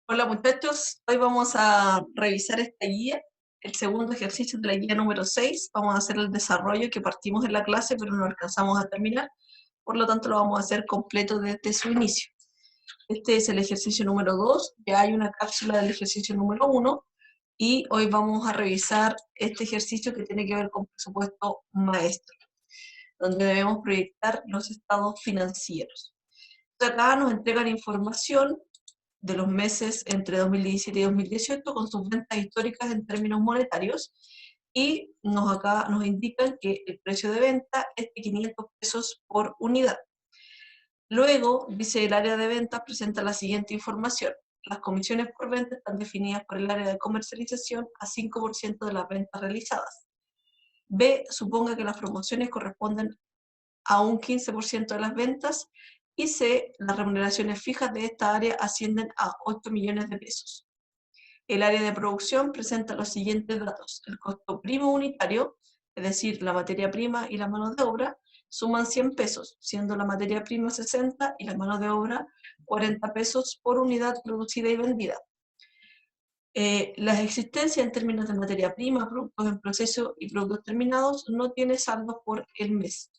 Hola muchachos, hoy vamos a revisar esta guía, el segundo ejercicio de la guía número 6. Vamos a hacer el desarrollo que partimos en la clase pero no alcanzamos a terminar, por lo tanto lo vamos a hacer completo desde su inicio. Este es el ejercicio número 2, ya hay una cápsula del ejercicio número 1 y hoy vamos a revisar este ejercicio que tiene que ver con presupuesto maestro, donde debemos proyectar los estados financieros. Acá nos entregan información de los meses entre 2017 y 2018 con sus ventas históricas en términos monetarios y acá nos indican que el precio de venta es de 500 pesos por unidad. Luego, dice el área de ventas presenta la siguiente información. Las comisiones por venta están definidas por el área de comercialización a 5% de las ventas realizadas. B, suponga que las promociones corresponden a un 15% de las ventas, y C, las remuneraciones fijas de esta área ascienden a 8 millones de pesos. El área de producción presenta los siguientes datos. El costo primo unitario, es decir, la materia prima y la mano de obra, suman 100 pesos, siendo la materia prima 60 y la mano de obra 40 pesos por unidad producida y vendida. Las existencias en términos de materia prima, productos en proceso y productos terminados no tiene saldos por el mes.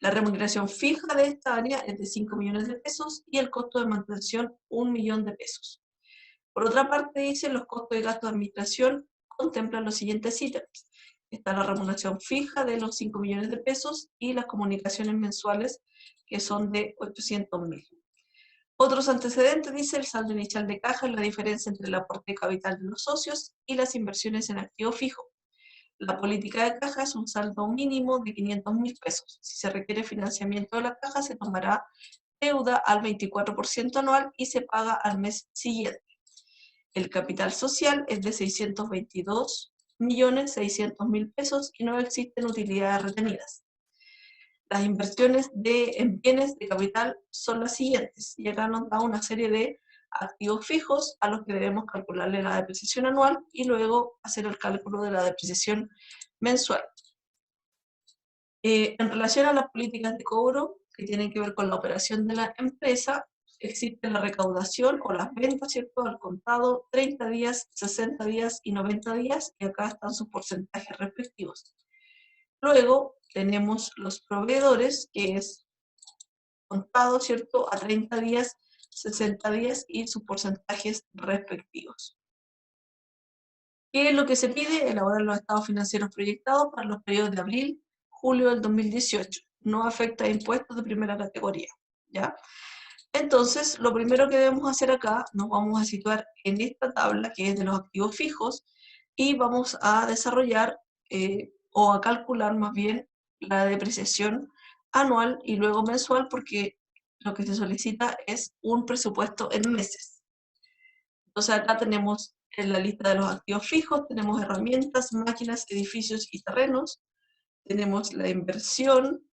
La remuneración fija de esta área es de 5 millones de pesos y el costo de mantención 1 millón de pesos. Por otra parte, dice, los costos y gastos de administración contemplan los siguientes ítems. Está la remuneración fija de los 5 millones de pesos y las comunicaciones mensuales, que son de 800.000. Otros antecedentes, dice, el saldo inicial de caja es la diferencia entre el aporte de capital de los socios y las inversiones en activo fijo. La política de caja es un saldo mínimo de 500.000 pesos. Si se requiere financiamiento de la caja, se tomará deuda al 24% anual y se paga al mes siguiente. El capital social es de 622.600.000 pesos y no existen utilidades retenidas. Las inversiones en bienes de capital son las siguientes, y acá nos da una serie de activos fijos a los que debemos calcularle la depreciación anual y luego hacer el cálculo de la depreciación mensual. En relación a las políticas de cobro que tienen que ver con la operación de la empresa, existe la recaudación o las ventas, ¿cierto?, al contado, 30 días, 60 días y 90 días, y acá están sus porcentajes respectivos. Luego tenemos los proveedores, que es contado, ¿cierto?, a 30 días, 60 días y sus porcentajes respectivos. ¿Qué es lo que se pide? Elaborar los estados financieros proyectados para los periodos de abril, julio del 2018. No afecta a impuestos de primera categoría, ¿ya? Entonces, lo primero que debemos hacer acá, nos vamos a situar en esta tabla que es de los activos fijos y vamos a desarrollar o a calcular más bien la depreciación anual y luego mensual, porque lo que se solicita es un presupuesto en meses. Entonces acá tenemos en la lista de los activos fijos, tenemos herramientas, máquinas, edificios y terrenos, tenemos la inversión,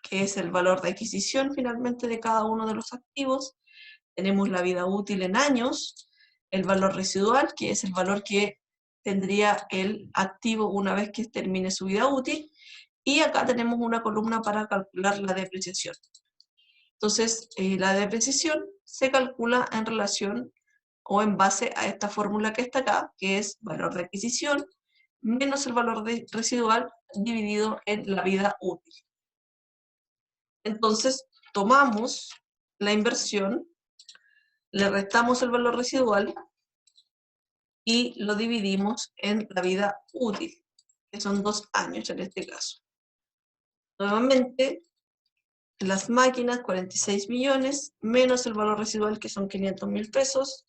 que es el valor de adquisición finalmente de cada uno de los activos, tenemos la vida útil en años, el valor residual, que es el valor que tendría el activo una vez que termine su vida útil, y acá tenemos una columna para calcular la depreciación. Entonces, la depreciación se calcula en relación o en base a esta fórmula que está acá, que es valor de adquisición menos el valor residual dividido en la vida útil. Entonces, tomamos la inversión, le restamos el valor residual y lo dividimos en la vida útil, que son 2 años en este caso. Nuevamente, las máquinas, 46 millones, menos el valor residual, que son 500.000 pesos.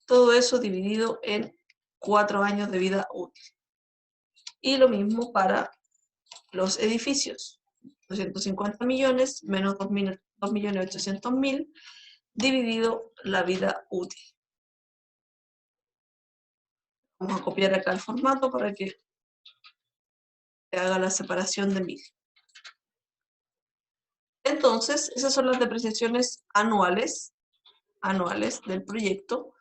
Todo eso dividido en 4 años de vida útil. Y lo mismo para los edificios. 250 millones menos 2.800.000 dividido la vida útil. Vamos a copiar acá el formato para que se haga la separación de 1000. Entonces, esas son las depreciaciones anuales del proyecto,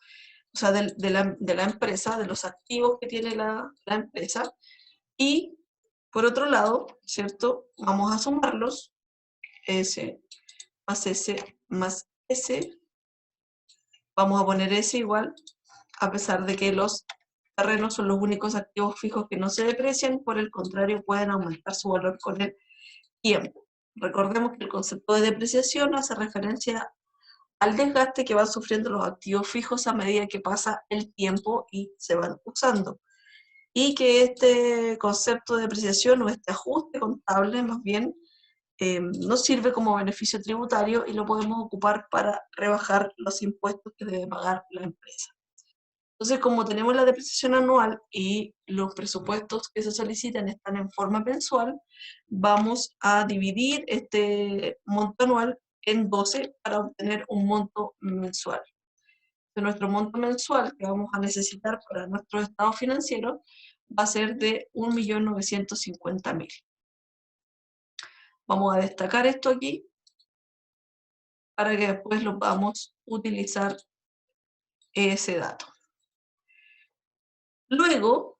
o sea, de la empresa, de los activos que tiene la empresa. Y, por otro lado, ¿cierto?, vamos a sumarlos, S más S más S, Vamos a poner S igual, a pesar de que los terrenos son los únicos activos fijos que no se deprecian, por el contrario, pueden aumentar su valor con el tiempo. Recordemos que el concepto de depreciación hace referencia al desgaste que van sufriendo los activos fijos a medida que pasa el tiempo y se van usando. Y que este concepto de depreciación o este ajuste contable más bien nos sirve como beneficio tributario y lo podemos ocupar para rebajar los impuestos que debe pagar la empresa. Entonces, como tenemos la depreciación anual y los presupuestos que se solicitan están en forma mensual, vamos a dividir este monto anual en 12 para obtener un monto mensual. De nuestro monto mensual que vamos a necesitar para nuestro estado financiero va a ser de 1.950.000. Vamos a destacar esto aquí para que después lo podamos utilizar ese dato. Luego,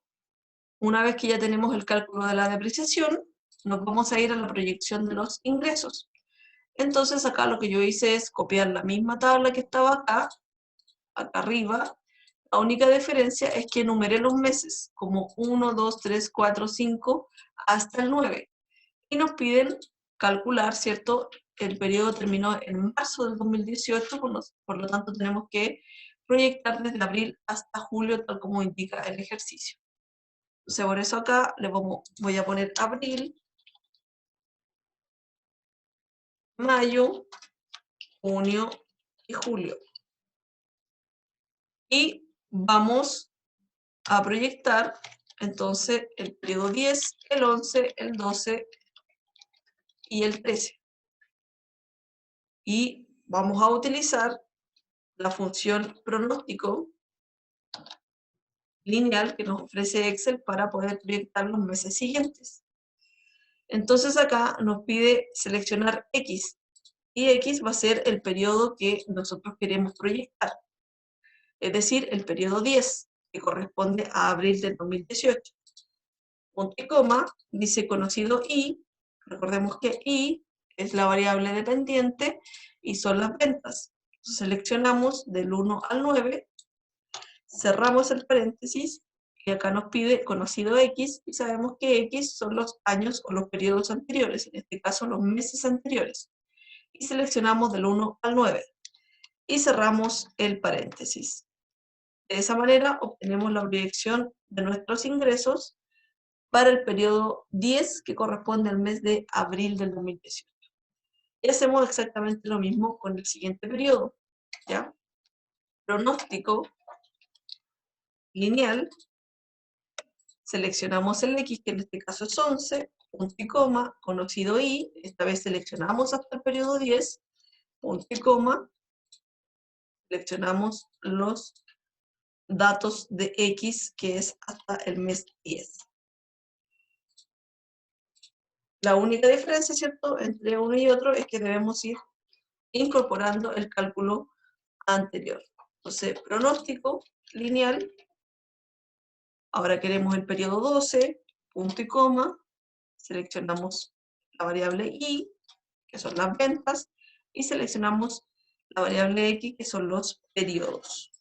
una vez que ya tenemos el cálculo de la depreciación, nos vamos a ir a la proyección de los ingresos. Entonces acá lo que yo hice es copiar la misma tabla que estaba acá arriba. La única diferencia es que enumeré los meses como 1, 2, 3, 4, 5 hasta el 9. Y nos piden calcular, ¿cierto? El periodo terminó en marzo del 2018, por lo tanto tenemos que proyectar desde abril hasta julio, tal como indica el ejercicio. Entonces, por eso acá voy a poner abril, mayo, junio y julio. Y vamos a proyectar entonces el periodo 10, el 11, el 12 y el 13. Y vamos a utilizar la función pronóstico lineal que nos ofrece Excel para poder proyectar los meses siguientes. Entonces acá nos pide seleccionar X, y X va a ser el periodo que nosotros queremos proyectar, es decir, el periodo 10, que corresponde a abril del 2018. Punto y coma, dice conocido Y, recordemos que Y es la variable dependiente y son las ventas. Entonces seleccionamos del 1 al 9, cerramos el paréntesis y acá nos pide conocido X y sabemos que X son los años o los periodos anteriores, en este caso los meses anteriores. Y seleccionamos del 1 al 9 y cerramos el paréntesis. De esa manera obtenemos la proyección de nuestros ingresos para el periodo 10 que corresponde al mes de abril del 2018. Y hacemos exactamente lo mismo con el siguiente periodo, ¿ya? Pronóstico lineal, seleccionamos el X, que en este caso es 11, punto y coma, conocido Y, esta vez seleccionamos hasta el periodo 10, punto y coma, seleccionamos los datos de X, que es hasta el mes 10. La única diferencia, ¿cierto?, entre uno y otro es que debemos ir incorporando el cálculo anterior. Entonces, pronóstico lineal, ahora queremos el periodo 12, punto y coma, seleccionamos la variable Y, que son las ventas, y seleccionamos la variable X, que son los periodos.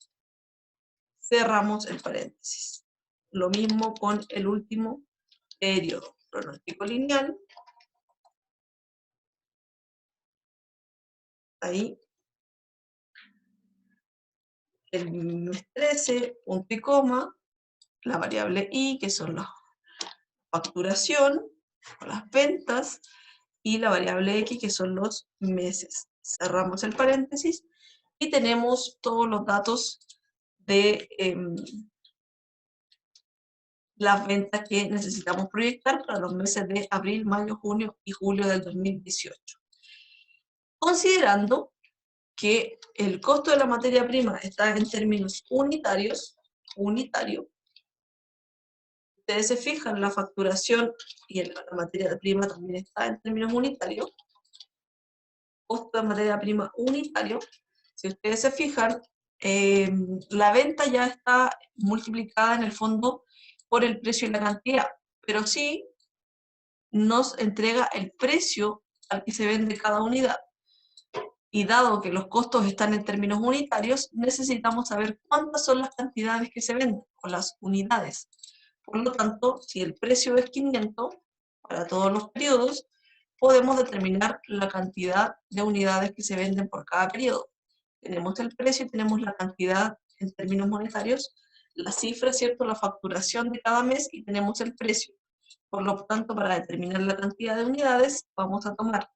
Cerramos el paréntesis. Lo mismo con el último periodo. Pronóstico lineal. Ahí. El mes 13, punto y coma, la variable Y, que son la facturación, o las ventas, y la variable X, que son los meses. Cerramos el paréntesis y tenemos todos los datos de las ventas que necesitamos proyectar para los meses de abril, mayo, junio y julio del 2018. Considerando que el costo de la materia prima está en términos unitarios, ustedes se fijan, la facturación y la materia prima también está en términos unitarios, costo de materia prima unitario, si ustedes se fijan, la venta ya está multiplicada en el fondo por el precio y la cantidad, pero sí nos entrega el precio al que se vende cada unidad. Y dado que los costos están en términos unitarios, necesitamos saber cuántas son las cantidades que se venden, o las unidades. Por lo tanto, si el precio es 500 para todos los periodos, podemos determinar la cantidad de unidades que se venden por cada periodo. Tenemos el precio y tenemos la cantidad en términos monetarios, la cifra, ¿cierto? La facturación de cada mes y tenemos el precio. Por lo tanto, para determinar la cantidad de unidades, vamos a tomar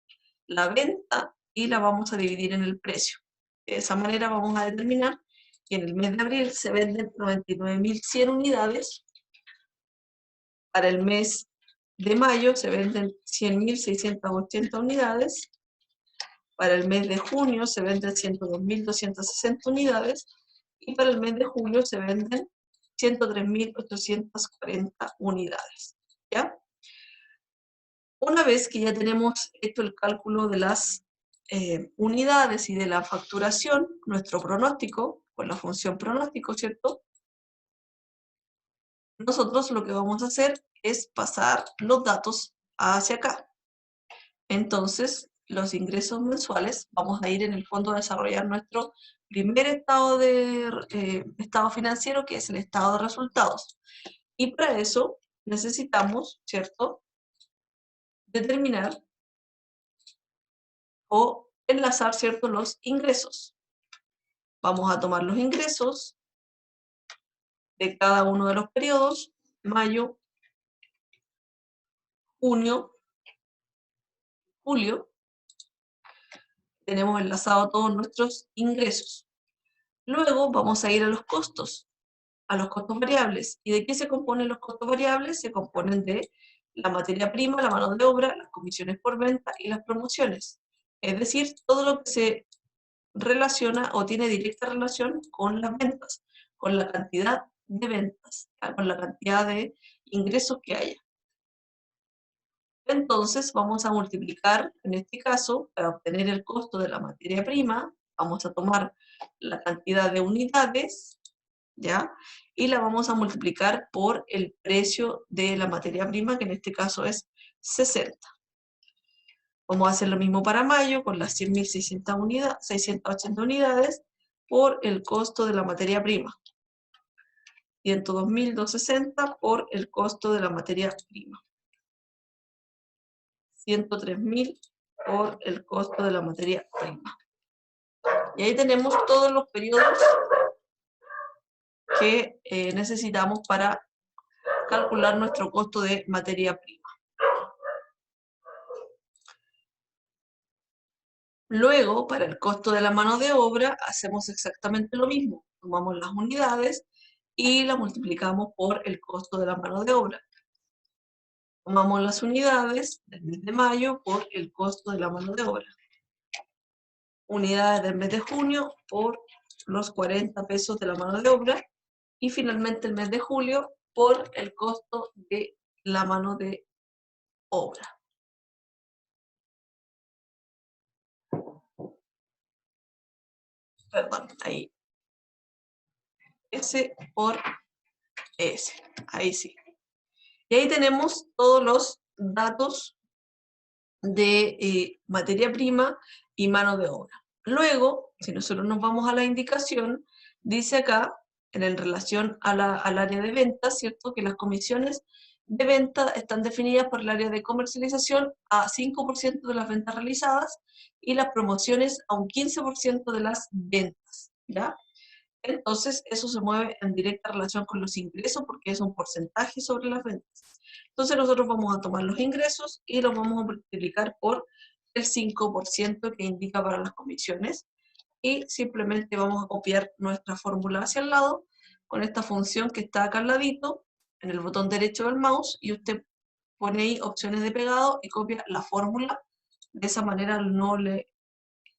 la venta y la vamos a dividir en el precio. De esa manera vamos a determinar que en el mes de abril se venden 99.100 unidades, para el mes de mayo se venden 100.680 unidades, para el mes de junio se venden 102.260 unidades y para el mes de julio se venden 103.840 unidades. ¿Ya? Una vez que ya tenemos hecho el cálculo de las unidades y de la facturación, nuestro pronóstico, con la función pronóstico, ¿cierto? Nosotros lo que vamos a hacer es pasar los datos hacia acá. Entonces, los ingresos mensuales, vamos a ir en el fondo a desarrollar nuestro primer estado financiero, que es el estado de resultados. Y para eso necesitamos, ¿cierto?, determinar o enlazar, ¿cierto?, los ingresos. Vamos a tomar los ingresos de cada uno de los periodos, mayo, junio, julio. Tenemos enlazado todos nuestros ingresos. Luego vamos a ir a los costos variables. ¿Y de qué se componen los costos variables? Se componen de la materia prima, la mano de obra, las comisiones por venta y las promociones. Es decir, todo lo que se relaciona o tiene directa relación con las ventas, con la cantidad de ventas, con la cantidad de ingresos que haya. Entonces vamos a multiplicar, en este caso, para obtener el costo de la materia prima, vamos a tomar la cantidad de unidades, ¿ya? Y la vamos a multiplicar por el precio de la materia prima, que en este caso es 60. Vamos a hacer lo mismo para mayo, con las 680 unidades, por el costo de la materia prima. 102.260 por el costo de la materia prima. 103.000 por el costo de la materia prima. Y ahí tenemos todos los periodos que necesitamos para calcular nuestro costo de materia prima. Luego, para el costo de la mano de obra, hacemos exactamente lo mismo. Tomamos las unidades y las multiplicamos por el costo de la mano de obra. Tomamos las unidades del mes de mayo por el costo de la mano de obra. Unidades del mes de junio por los 40 pesos de la mano de obra. Y finalmente el mes de julio por el costo de la mano de obra. Perdón, ahí. S por S. Ahí sí. Y ahí tenemos todos los datos de materia prima y mano de obra. Luego, si nosotros nos vamos a la indicación, dice acá, en relación al área de ventas, ¿cierto? Que las comisiones de venta están definidas por el área de comercialización a 5% de las ventas realizadas y las promociones a un 15% de las ventas, ¿ya? Entonces, eso se mueve en directa relación con los ingresos porque es un porcentaje sobre las ventas. Entonces, nosotros vamos a tomar los ingresos y los vamos a multiplicar por el 5% que indica para las comisiones y simplemente vamos a copiar nuestra fórmula hacia el lado con esta función que está acá al ladito, en el botón derecho del mouse, y usted pone ahí opciones de pegado y copia la fórmula. De esa manera no le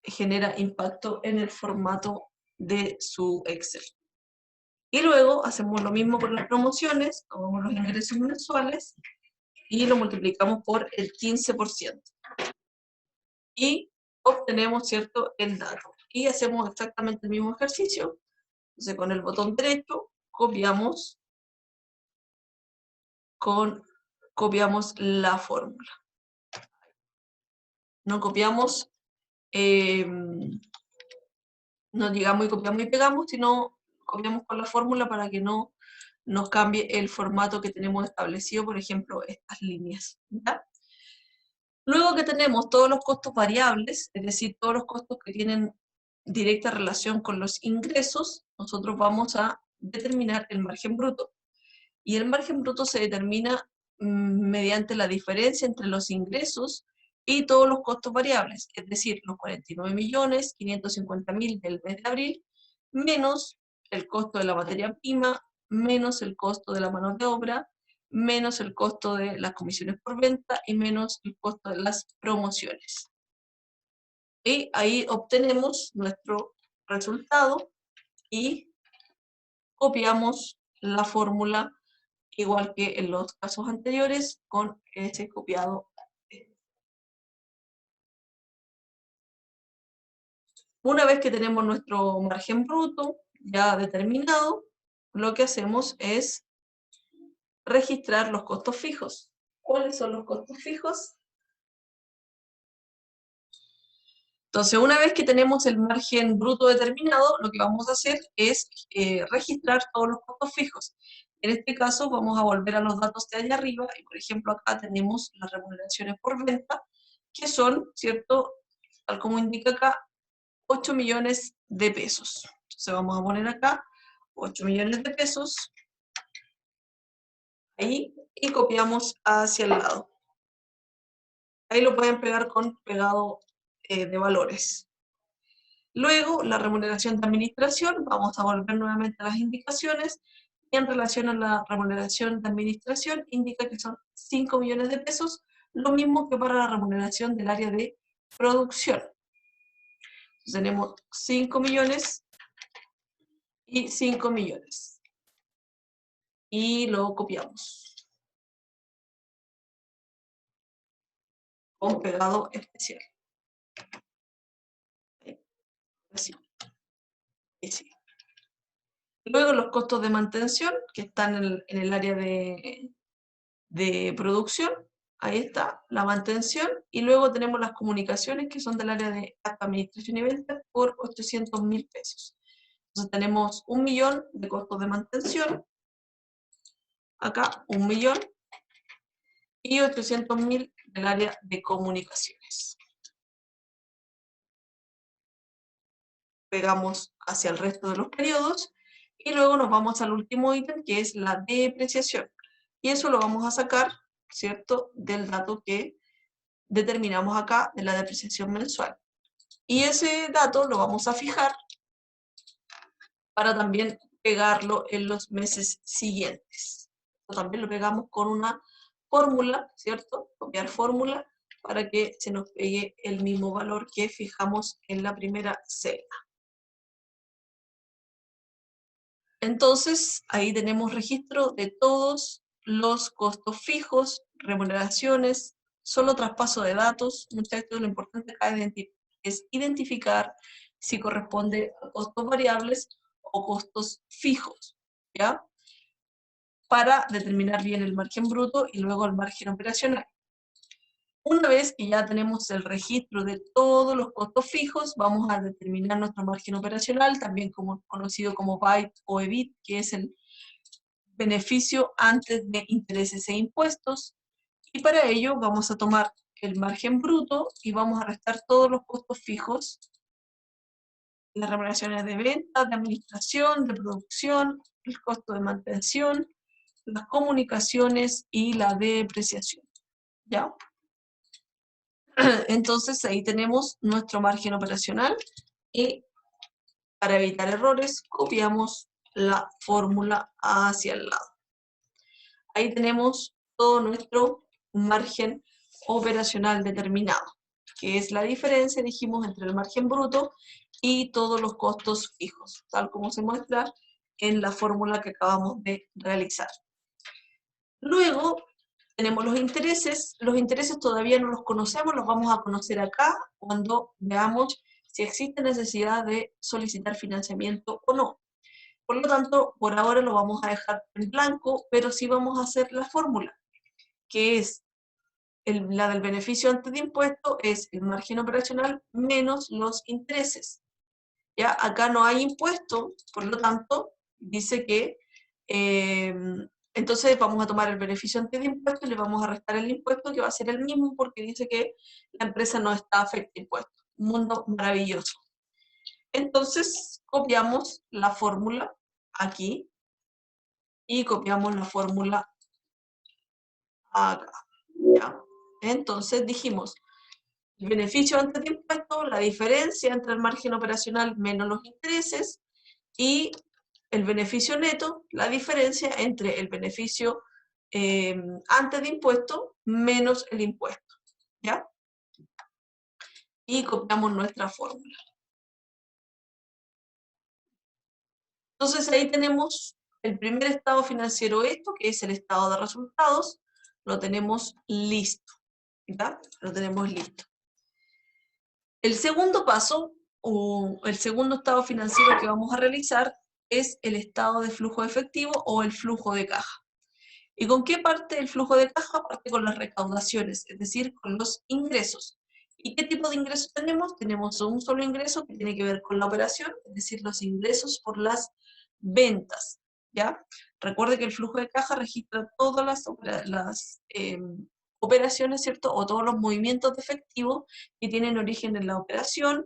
genera impacto en el formato de su Excel. Y luego hacemos lo mismo con las promociones, tomamos los ingresos mensuales y lo multiplicamos por el 15%. Y obtenemos, ¿cierto?, el dato. Y hacemos exactamente el mismo ejercicio. Entonces, con el botón derecho, copiamos la fórmula. No copiamos no llegamos y copiamos y pegamos, sino copiamos con la fórmula para que no nos cambie el formato que tenemos establecido, por ejemplo, estas líneas. ¿Ya? Luego que tenemos todos los costos variables, es decir, todos los costos que tienen directa relación con los ingresos, nosotros vamos a determinar el margen bruto. Y el margen bruto se determina mediante la diferencia entre los ingresos y todos los costos variables, es decir, los 49.550.000 del mes de abril, menos el costo de la materia prima, menos el costo de la mano de obra, menos el costo de las comisiones por venta y menos el costo de las promociones. Y ahí obtenemos nuestro resultado y copiamos la fórmula igual que en los casos anteriores con ese copiado. Una vez que tenemos nuestro margen bruto ya determinado, lo que hacemos es registrar los costos fijos. ¿Cuáles son los costos fijos? Entonces, una vez que tenemos el margen bruto determinado, lo que vamos a hacer es registrar todos los costos fijos. En este caso, vamos a volver a los datos de allá arriba, y por ejemplo, acá tenemos las remuneraciones por venta, que son, ¿cierto? Tal como indica acá, 8 millones de pesos. Entonces, vamos a poner acá 8 millones de pesos, ahí, y copiamos hacia el lado. Ahí lo pueden pegar con pegado de valores. Luego, la remuneración de administración, vamos a volver nuevamente a las indicaciones, y en relación a la remuneración de administración, indica que son 5 millones de pesos, lo mismo que para la remuneración del área de producción. Entonces, tenemos 5 millones y 5 millones. Y lo copiamos con pegado especial. Así. Así. Luego los costos de mantención, que están en el área de producción, ahí está, la mantención, y luego tenemos las comunicaciones, que son del área de administración y ventas, por 800.000 pesos. Entonces tenemos 1 millón de costos de mantención, acá 1 millón, y 800.000 del área de comunicaciones. Pegamos hacia el resto de los periodos, y luego nos vamos al último ítem, que es la depreciación. Y eso lo vamos a sacar, ¿cierto?, del dato que determinamos acá de la depreciación mensual. Y ese dato lo vamos a fijar para también pegarlo en los meses siguientes. También lo pegamos con una fórmula, ¿cierto? Copiar fórmula para que se nos pegue el mismo valor que fijamos en la primera celda. Entonces, ahí tenemos registro de todos los costos fijos, remuneraciones, solo traspaso de datos. Muchachos, lo importante acá es identificar si corresponde a costos variables o costos fijos, ¿ya? Para determinar bien el margen bruto y luego el margen operacional. Una vez que ya tenemos el registro de todos los costos fijos, vamos a determinar nuestro margen operacional, también conocido como BIT o EBIT, que es el beneficio antes de intereses e impuestos. Y para ello vamos a tomar el margen bruto y vamos a restar todos los costos fijos, las remuneraciones de venta, de administración, de producción, el costo de mantención, las comunicaciones y la depreciación. ¿Ya? Entonces ahí tenemos nuestro margen operacional y para evitar errores copiamos la fórmula hacia el lado. Ahí tenemos todo nuestro margen operacional determinado, que es la diferencia, dijimos, entre el margen bruto y todos los costos fijos, tal como se muestra en la fórmula que acabamos de realizar. Luego tenemos los intereses todavía no los conocemos, los vamos a conocer acá cuando veamos si existe necesidad de solicitar financiamiento o no. Por lo tanto, por ahora lo vamos a dejar en blanco, pero sí vamos a hacer la fórmula, que es la del beneficio antes de impuesto es el margen operacional menos los intereses. ¿Ya? Acá no hay impuesto, por lo tanto, dice que entonces vamos a tomar el beneficio antes de impuesto y le vamos a restar el impuesto, que va a ser el mismo porque dice que la empresa no está afecta a impuestos. Un mundo maravilloso. Entonces, copiamos la fórmula aquí y copiamos la fórmula acá. ¿Ya? Entonces dijimos, el beneficio antes de impuesto, la diferencia entre el margen operacional menos los intereses, y el beneficio neto, la diferencia entre el beneficio antes de impuesto menos el impuesto. ¿Ya? Y copiamos nuestra fórmula. Entonces ahí tenemos el primer estado financiero, esto, que es el estado de resultados, lo tenemos listo. ¿Ya? Lo tenemos listo. El segundo paso, o el segundo estado financiero que vamos a realizar, es el estado de flujo de efectivo o el flujo de caja. ¿Y con qué parte el flujo de caja? Parte con las recaudaciones, es decir, con los ingresos. ¿Y qué tipo de ingresos tenemos? Tenemos un solo ingreso que tiene que ver con la operación, es decir, los ingresos por las ventas. ¿Ya? Recuerde que el flujo de caja registra todas las operaciones, ¿cierto? O todos los movimientos de efectivo que tienen origen en la operación,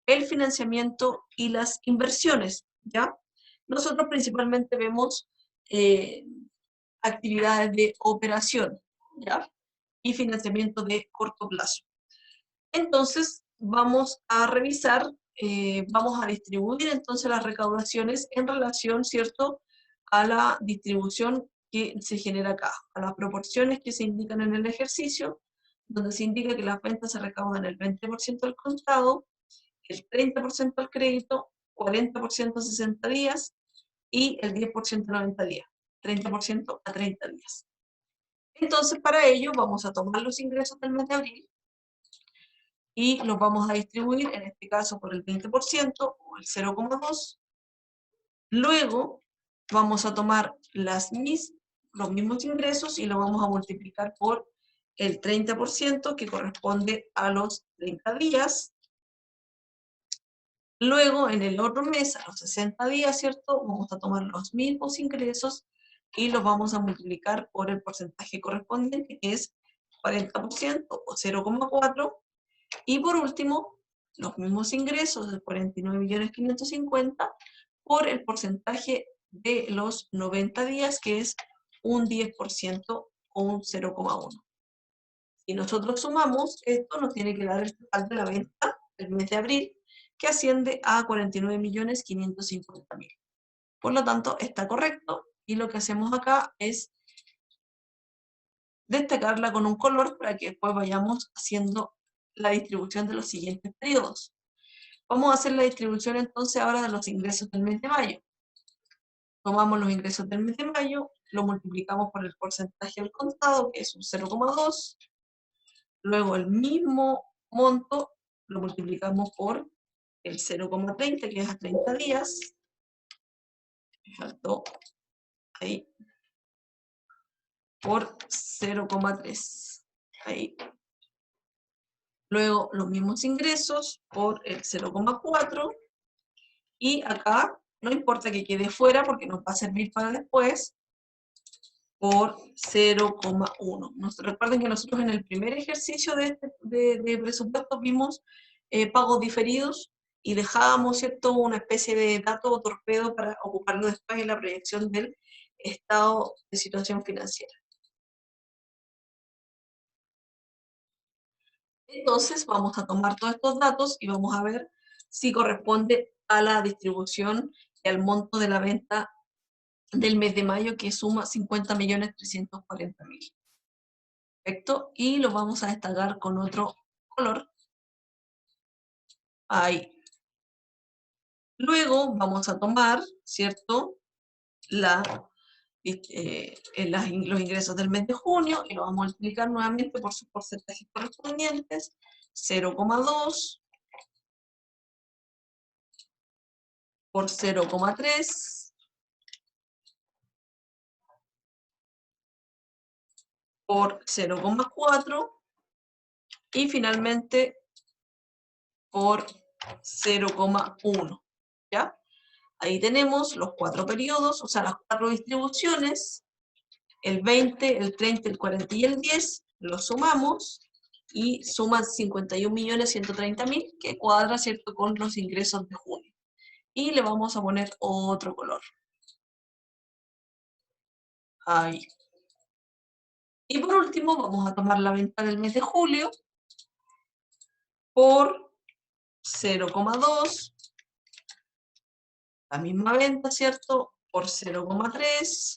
el financiamiento y las inversiones. ¿Ya? Nosotros principalmente vemos actividades de operación, ¿ya? Y financiamiento de corto plazo. Entonces, vamos a revisar, vamos a distribuir entonces las recaudaciones en relación, ¿cierto?, a la distribución que se genera acá, a las proporciones que se indican en el ejercicio, donde se indica que las ventas se recaudan el 20% al contado, el 30% al crédito, 40% a 60 días y el 10% a 90 días, 30% a 30 días. Entonces, para ello vamos a tomar los ingresos del mes de abril y los vamos a distribuir, en este caso, por el 20% o el 0,2. Luego vamos a tomar los mismos ingresos y lo vamos a multiplicar por el 30%, que corresponde a los 30 días. Luego, en el otro mes, a los 60 días, ¿cierto? Vamos a tomar los mismos ingresos y los vamos a multiplicar por el porcentaje correspondiente, que es 40% o 0,4. Y por último, los mismos ingresos de 49.550.000 por el porcentaje de los 90 días, que es un 10% o un 0,1. Si nosotros sumamos, esto nos tiene que dar el total de la venta del mes de abril, que asciende a 49.550.000. Por lo tanto, está correcto, y lo que hacemos acá es destacarla con un color para que después vayamos haciendo la distribución de los siguientes periodos. Vamos a hacer la distribución entonces ahora de los ingresos del mes de mayo. Tomamos los ingresos del mes de mayo, lo multiplicamos por el porcentaje al contado, que es un 0,2. Luego el mismo monto lo multiplicamos por el 0,30, que es a 30 días. Me faltó ahí. Por 0,3. Ahí. Luego los mismos ingresos por el 0,4. Y acá, no importa que quede fuera porque nos va a servir para después, por 0,1. Recuerden que nosotros en el primer ejercicio de presupuesto vimos pagos diferidos y dejábamos, ¿cierto?, una especie de dato o torpedo para ocuparlo después en la proyección del estado de situación financiera. Entonces vamos a tomar todos estos datos y vamos a ver si corresponde a la distribución y al monto de la venta del mes de mayo, que suma 50.340.000. Perfecto, y lo vamos a destacar con otro color. Ahí. Luego vamos a tomar, ¿cierto?, los ingresos del mes de junio y lo vamos a multiplicar nuevamente por sus porcentajes correspondientes, 0,2 por 0,3 por 0,4 y finalmente por 0,1, ¿ya? Ahí tenemos los 4 periodos, o sea, las 4 distribuciones, el 20, el 30, el 40 y el 10, los sumamos y suman 51.130.000, que cuadra, ¿cierto?, con los ingresos de junio. Y le vamos a poner otro color. Ahí. Y por último, vamos a tomar la venta del mes de julio por 0,2, la misma venta, ¿cierto?, por 0,3,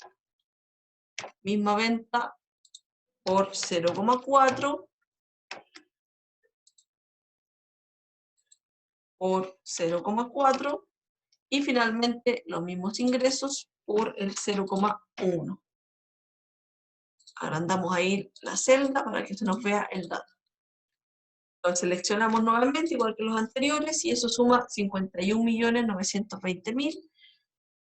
misma venta por 0,4, por 0,4 y finalmente los mismos ingresos por el 0,1. Agrandamos ahí la celda para que se nos vea el dato. Lo seleccionamos nuevamente, igual que los anteriores, y eso suma 51.920.000,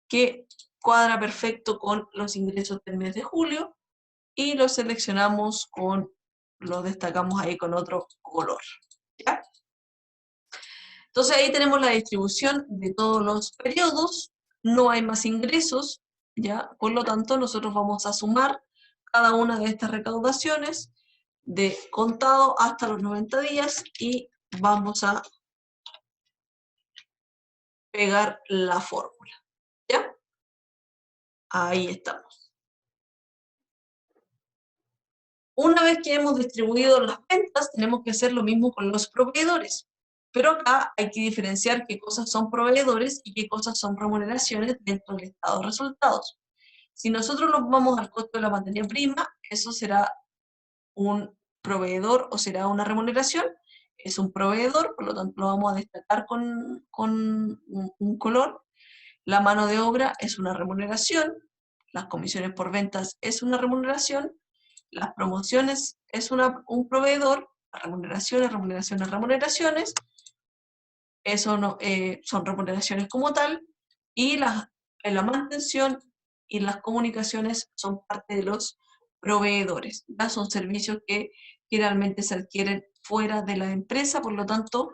que cuadra perfecto con los ingresos del mes de julio, y lo seleccionamos lo destacamos ahí con otro color, ¿ya? Entonces ahí tenemos la distribución de todos los periodos, no hay más ingresos, ¿ya? Por lo tanto, nosotros vamos a sumar cada una de estas recaudaciones de contado hasta los 90 días y vamos a pegar la fórmula, ¿ya? Ahí estamos. Una vez que hemos distribuido las ventas, tenemos que hacer lo mismo con los proveedores. Pero acá hay que diferenciar qué cosas son proveedores y qué cosas son remuneraciones dentro del estado de resultados. Si nosotros nos vamos al costo de la materia prima, eso será un proveedor o será una remuneración. Es un proveedor, por lo tanto lo vamos a destacar con un color. La mano de obra es una remuneración. Las comisiones por ventas es una remuneración. Las promociones es un proveedor. Las remuneraciones, remuneraciones, remuneraciones. Eso no, son remuneraciones como tal. Y la mantención y las comunicaciones son parte de los proveedores. ¿Ya? Son servicios que generalmente se adquieren fuera de la empresa, por lo tanto,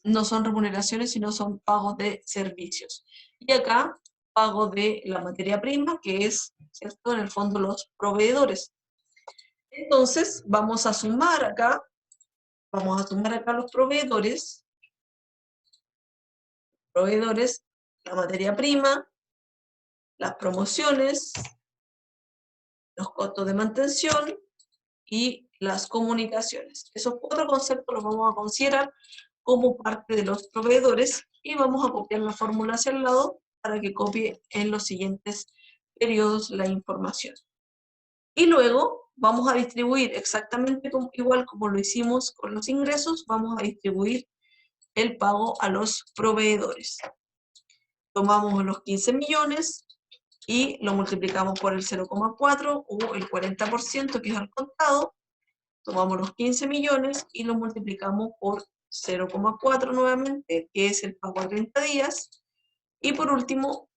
no son remuneraciones, sino son pagos de servicios. Y acá, pago de la materia prima, que es, ¿cierto?, en el fondo los proveedores. Entonces, vamos a sumar acá los proveedores, la materia prima, las promociones, los costos de mantención y las comunicaciones. Esos 4 conceptos los vamos a considerar como parte de los proveedores y vamos a copiar la fórmula hacia el lado para que copie en los siguientes periodos la información. Y luego vamos a distribuir exactamente igual como lo hicimos con los ingresos, vamos a distribuir el pago a los proveedores. Tomamos los 15 millones y lo multiplicamos por el 0,4 o el 40%, que es al contado. Tomamos los 15 millones y lo multiplicamos por 0,4 nuevamente, que es el pago a 30 días. Y por último,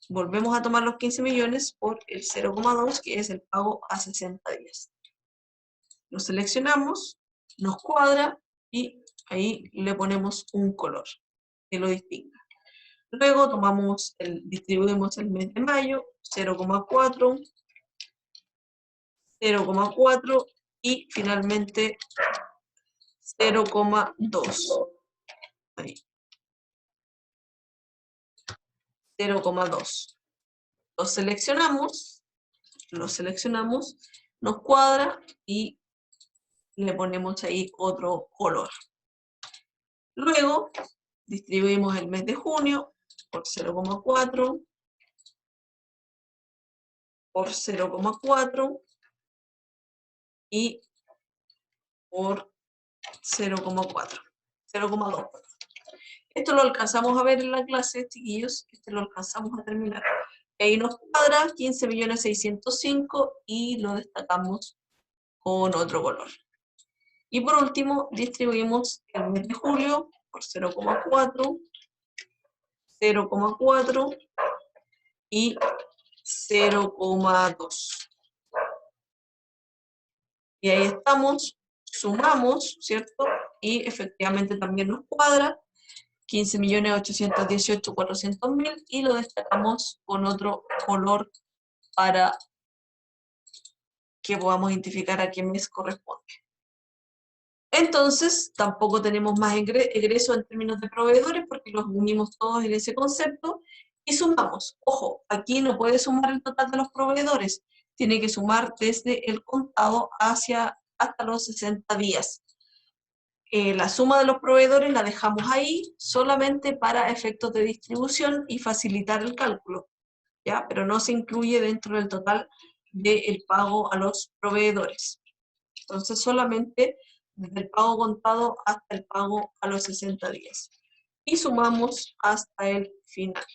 volvemos a tomar los 15 millones por el 0,2, que es el pago a 60 días. Lo seleccionamos, nos cuadra y ahí le ponemos un color que lo distinga. Luego distribuimos el mes de mayo, 0,4, 0,4 y finalmente 0,2. 0,2. Lo seleccionamos, nos cuadra y le ponemos ahí otro color. Luego distribuimos el mes de junio por 0,4, por 0,4 y por 0,4, 0,2. Esto lo alcanzamos a ver en la clase, chiquillos, lo alcanzamos a terminar. Ahí nos cuadra 15.605.000 y lo destacamos con otro color. Y por último, distribuimos el mes de julio por 0,4, 0,4 y 0,2. Y ahí estamos, sumamos, ¿cierto? Y efectivamente también nos cuadra, 15.818.400.000, y lo destacamos con otro color para que podamos identificar a qué mes corresponde. Entonces, tampoco tenemos más egresos en términos de proveedores porque los unimos todos en ese concepto y sumamos. Ojo, aquí no puede sumar el total de los proveedores, tiene que sumar desde el contado hasta los 60 días. La suma de los proveedores la dejamos ahí solamente para efectos de distribución y facilitar el cálculo, ¿ya? Pero no se incluye dentro del total del pago a los proveedores. Entonces solamente desde el pago contado hasta el pago a los 60 días. Y sumamos hasta el final.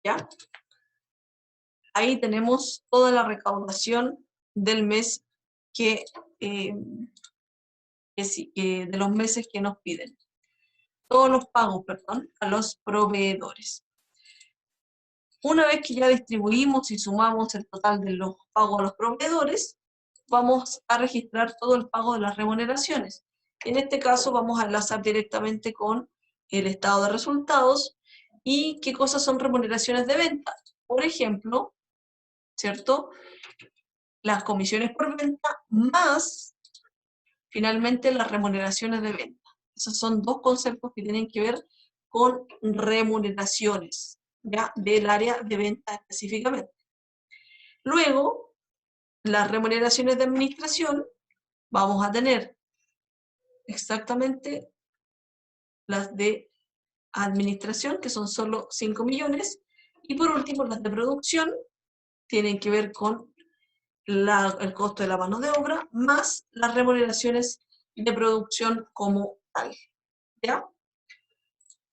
¿Ya? Ahí tenemos toda la recaudación del mes de los meses que nos piden. Todos los pagos, perdón, a los proveedores. Una vez que ya distribuimos y sumamos el total de los pagos a los proveedores, vamos a registrar todo el pago de las remuneraciones. En este caso vamos a enlazar directamente con el estado de resultados y qué cosas son remuneraciones de venta. Por ejemplo, ¿cierto? Las comisiones por venta más, finalmente, las remuneraciones de venta. Esos son dos conceptos que tienen que ver con remuneraciones, ¿ya? Del área de venta específicamente. Luego, las remuneraciones de administración, vamos a tener exactamente las de administración, que son solo 5 millones, y por último las de producción, tienen que ver con el costo de la mano de obra, más las remuneraciones de producción como tal, ¿ya?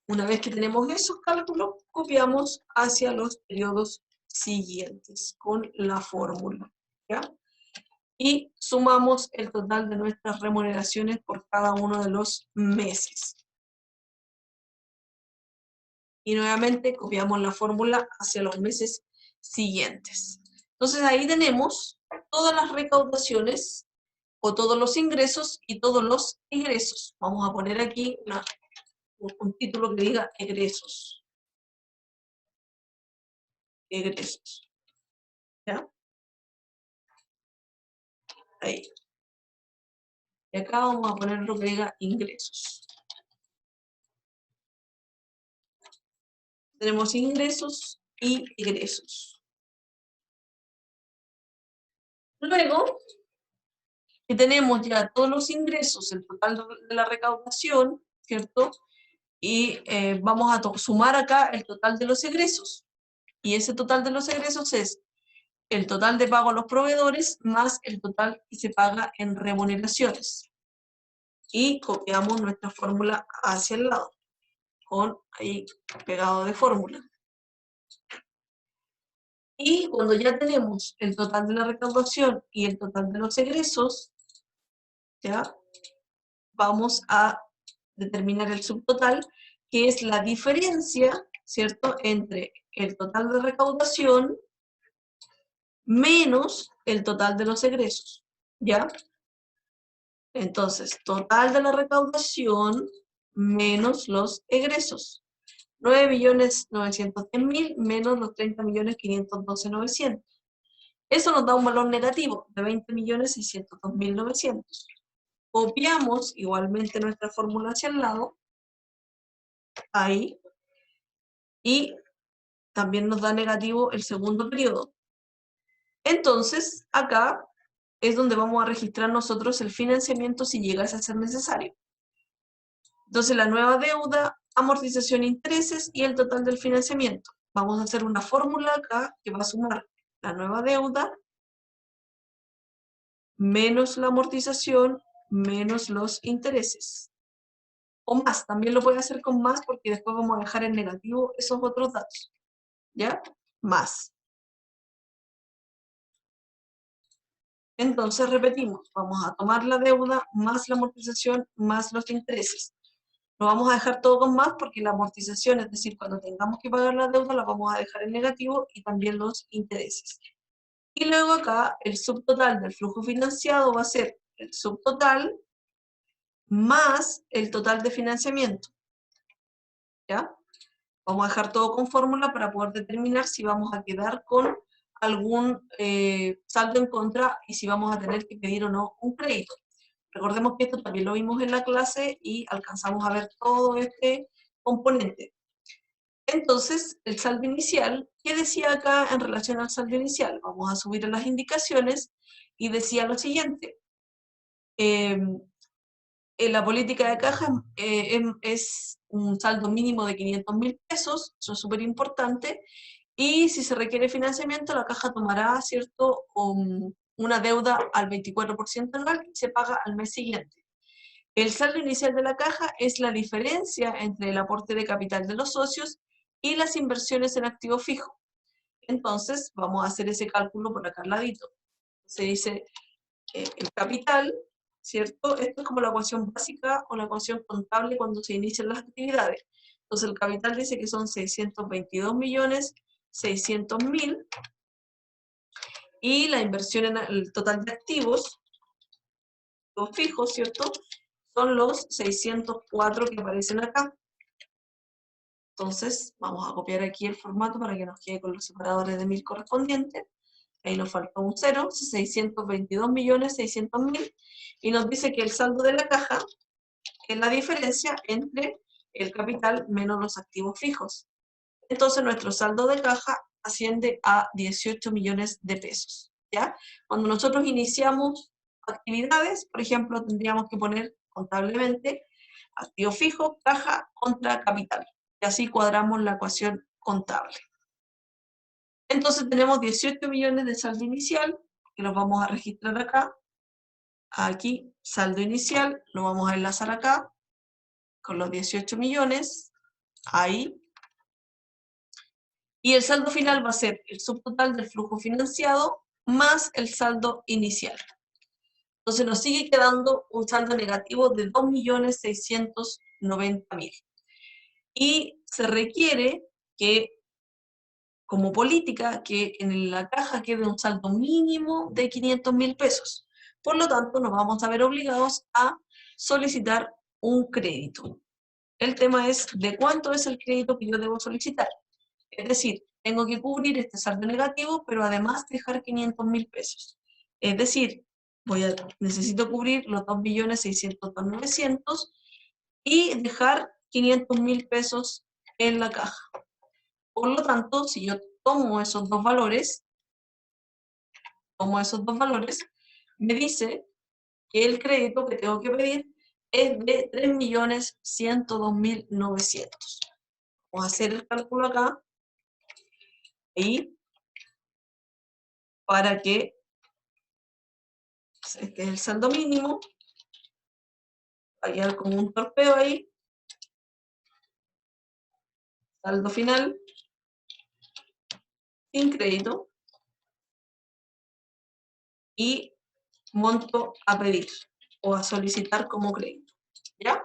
Una vez que tenemos esos cálculos, copiamos hacia los periodos siguientes con la fórmula, ¿ya? Y sumamos el total de nuestras remuneraciones por cada uno de los meses. Y nuevamente copiamos la fórmula hacia los meses siguientes. Entonces ahí tenemos todas las recaudaciones o todos los ingresos y todos los egresos. Vamos a poner aquí un título que diga egresos. Egresos. ¿Ya? Ahí. Y acá vamos a poner lo que diga ingresos. Tenemos ingresos y egresos. Luego, que tenemos ya todos los ingresos, el total de la recaudación, ¿cierto? Y vamos a sumar acá el total de los egresos. Y ese total de los egresos es el total de pago a los proveedores más el total que se paga en remuneraciones. Y copiamos nuestra fórmula hacia el lado, con ahí pegado de fórmula. Y cuando ya tenemos el total de la recaudación y el total de los egresos, ¿ya? Vamos a determinar el subtotal, que es la diferencia, ¿cierto?, entre el total de recaudación menos el total de los egresos, ¿ya? Entonces, total de la recaudación menos los egresos. 9.910.000 menos los 30.512.900. Eso nos da un valor negativo de 20.602.900. Copiamos igualmente nuestra fórmula hacia el lado, ahí, y también nos da negativo el segundo periodo. Entonces, acá es donde vamos a registrar nosotros el financiamiento si llegase a ser necesario. Entonces, la nueva deuda, amortización, intereses y el total del financiamiento. Vamos a hacer una fórmula acá que va a sumar la nueva deuda menos la amortización menos los intereses. O más, también lo puede hacer con más porque después vamos a dejar en negativo esos otros datos. ¿Ya? Más. Entonces repetimos, vamos a tomar la deuda más la amortización más los intereses. Lo vamos a dejar todo con más porque la amortización, es decir, cuando tengamos que pagar la deuda, la vamos a dejar en negativo y también los intereses. Y luego acá el subtotal del flujo financiado va a ser el subtotal más el total de financiamiento, ¿ya? Vamos a dejar todo con fórmula para poder determinar si vamos a quedar con algún saldo en contra y si vamos a tener que pedir o no un crédito. Recordemos que esto también lo vimos en la clase y alcanzamos a ver todo este componente. Entonces, el saldo inicial, ¿qué decía acá en relación al saldo inicial? Vamos a subir a las indicaciones y decía lo siguiente. En la política de caja es un saldo mínimo de 500.000 pesos, eso es súper importante, y si se requiere financiamiento, la caja tomará, ¿cierto?, una deuda al 24% anual y se paga al mes siguiente. El saldo inicial de la caja es la diferencia entre el aporte de capital de los socios y las inversiones en activo fijo. Entonces, vamos a hacer ese cálculo por acá al ladito. Se dice el capital, ¿cierto? Esto es como la ecuación básica o la ecuación contable cuando se inician las actividades. Entonces, el capital dice que son 622.600.000 y la inversión en el total de activos, los fijos, ¿cierto? Son los 604 que aparecen acá. Entonces, vamos a copiar aquí el formato para que nos quede con los separadores de 1000 correspondientes. Ahí nos faltó un 0, 622.600.000, y nos dice que el saldo de la caja es la diferencia entre el capital menos los activos fijos. Entonces, nuestro saldo de caja asciende a 18 millones de pesos, ¿ya? Cuando nosotros iniciamos actividades, por ejemplo, tendríamos que poner contablemente activo fijo, caja contra capital. Y así cuadramos la ecuación contable. Entonces tenemos 18 millones de saldo inicial, que los vamos a registrar acá. Aquí, saldo inicial, lo vamos a enlazar acá, con los 18 millones, ahí. Y el saldo final va a ser el subtotal del flujo financiado más el saldo inicial. Entonces nos sigue quedando un saldo negativo de 2.690.000. Y se requiere que, como política, que en la caja quede un saldo mínimo de 500.000 pesos. Por lo tanto, nos vamos a ver obligados a solicitar un crédito. El tema es de cuánto es el crédito que yo debo solicitar. Es decir, tengo que cubrir este saldo negativo, pero además dejar 500.000 pesos. Es decir, necesito cubrir los 2.600.900 y dejar 500.000 pesos en la caja. Por lo tanto, si yo tomo esos dos valores, me dice que el crédito que tengo que pedir es de 3.102.900. Vamos a hacer el cálculo acá y para que este es el saldo mínimo, va a quedar como un torpeo ahí, saldo final, sin crédito, y monto a pedir o a solicitar como crédito, ¿ya?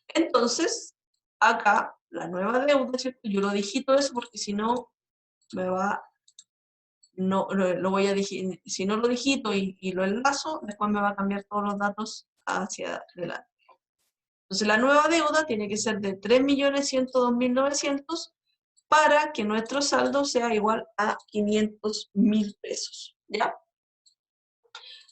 Entonces, acá, la nueva deuda, ¿cierto? Yo lo digito eso porque si no, me va, no, lo voy a digitar, si no lo digito y lo enlazo, después me va a cambiar todos los datos hacia adelante. Entonces, la nueva deuda tiene que ser de 3.102.900 para que nuestro saldo sea igual a 500.000 pesos, ¿ya?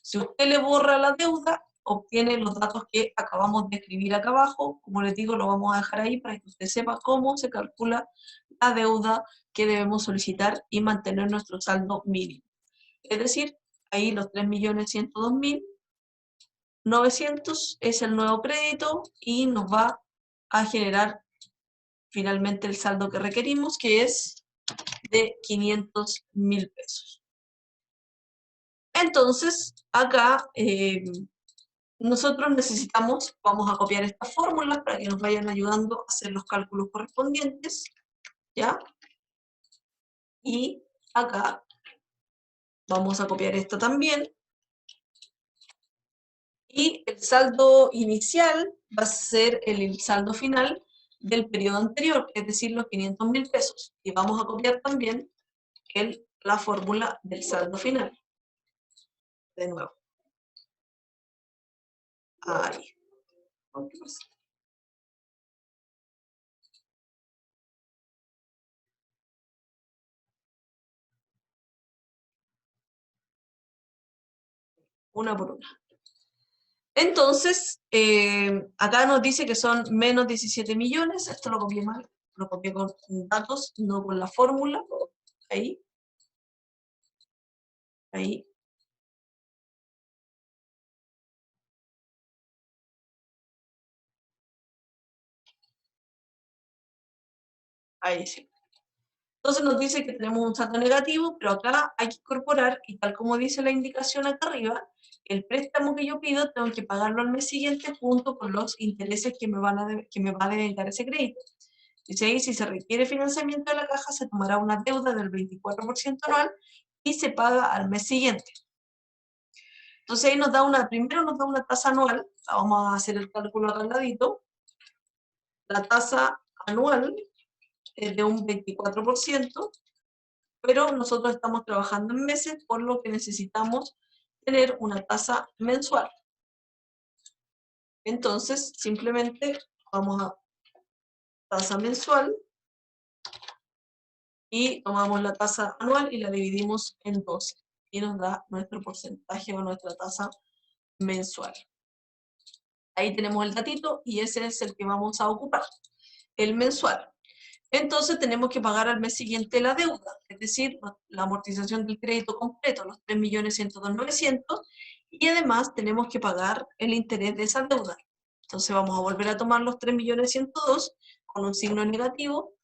Si usted le borra la deuda, obtiene los datos que acabamos de escribir acá abajo. Como les digo, lo vamos a dejar ahí para que usted sepa cómo se calcula la deuda que debemos solicitar y mantener nuestro saldo mínimo. Es decir, ahí los 3.102.900 es el nuevo crédito y nos va a generar finalmente el saldo que requerimos, que es de 500.000 pesos. Entonces, acá nosotros necesitamos, vamos a copiar estas fórmulas para que nos vayan ayudando a hacer los cálculos correspondientes, ¿ya? Y acá vamos a copiar esto también. Y el saldo inicial va a ser el saldo final del periodo anterior, es decir, los 500.000 pesos. Y vamos a copiar también la fórmula del saldo final. De nuevo. Ahí. Oh, ¿qué pasa? Una por una. Entonces, acá nos dice que son menos 17 millones. Esto lo copié mal. Lo copié con datos, no con la fórmula. Ahí. Ahí. Ahí sí. Entonces nos dice que tenemos un saldo negativo, pero acá hay que incorporar, y tal como dice la indicación acá arriba, el préstamo que yo pido tengo que pagarlo al mes siguiente junto con los intereses que me va a devengar ese crédito. Dice ahí, si se requiere financiamiento de la caja, se tomará una deuda del 24% anual y se paga al mes siguiente. Entonces ahí primero nos da una tasa anual, vamos a hacer el cálculo acá al ladito. La tasa anual es de un 24%, pero nosotros estamos trabajando en meses, por lo que necesitamos tener una tasa mensual. Entonces, simplemente vamos a tasa mensual y tomamos la tasa anual y la dividimos en 12 y nos da nuestro porcentaje o nuestra tasa mensual. Ahí tenemos el datito y ese es el que vamos a ocupar, el mensual. Entonces tenemos que pagar al mes siguiente la deuda, es decir, la amortización del crédito completo, los 3.102.900.000, y además tenemos que pagar el interés de esa deuda. Entonces vamos a volver a tomar los 3.102.000 con un signo negativo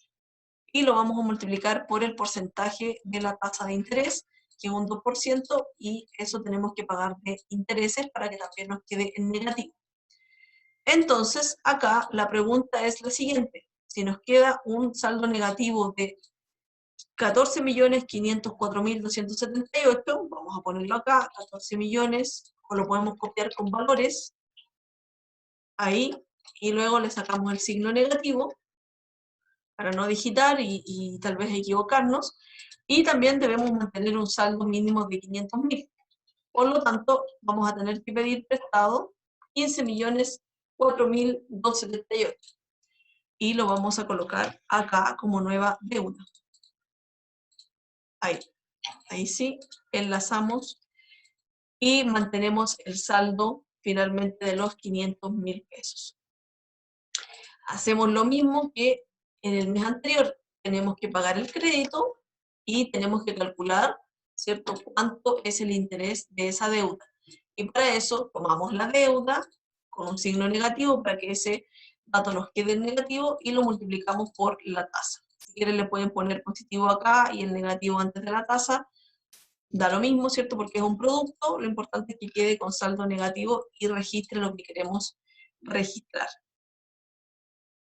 y lo vamos a multiplicar por el porcentaje de la tasa de interés, que es un 2%, y eso tenemos que pagar de intereses para que también nos quede en negativo. Entonces, acá la pregunta es la siguiente. Si nos queda un saldo negativo de 14.504.278, vamos a ponerlo acá, 14 millones, o lo podemos copiar con valores, ahí, y luego le sacamos el signo negativo, para no digitar y tal vez equivocarnos, y también debemos mantener un saldo mínimo de 500.000. Por lo tanto, vamos a tener que pedir prestado 15.004.278. Y lo vamos a colocar acá como nueva deuda. Ahí sí, enlazamos y mantenemos el saldo finalmente de los 500.000 pesos. Hacemos lo mismo que en el mes anterior. Tenemos que pagar el crédito y tenemos que calcular, ¿cierto?, cuánto es el interés de esa deuda. Y para eso tomamos la deuda con un signo negativo para que ese dato nos quede en negativo y lo multiplicamos por la tasa. Si quieren le pueden poner positivo acá y el negativo antes de la tasa. Da lo mismo, ¿cierto? Porque es un producto, lo importante es que quede con saldo negativo y registre lo que queremos registrar.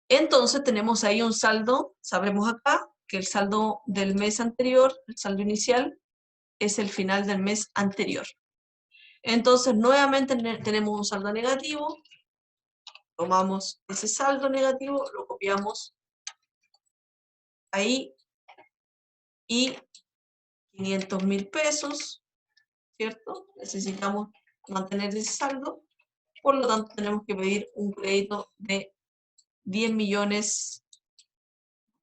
Entonces tenemos ahí un saldo, sabemos acá que el saldo del mes anterior, el saldo inicial, es el final del mes anterior. Entonces nuevamente tenemos un saldo negativo, tomamos ese saldo negativo, lo copiamos ahí y 500.000 pesos, ¿cierto? Necesitamos mantener ese saldo, por lo tanto tenemos que pedir un crédito de 10 millones,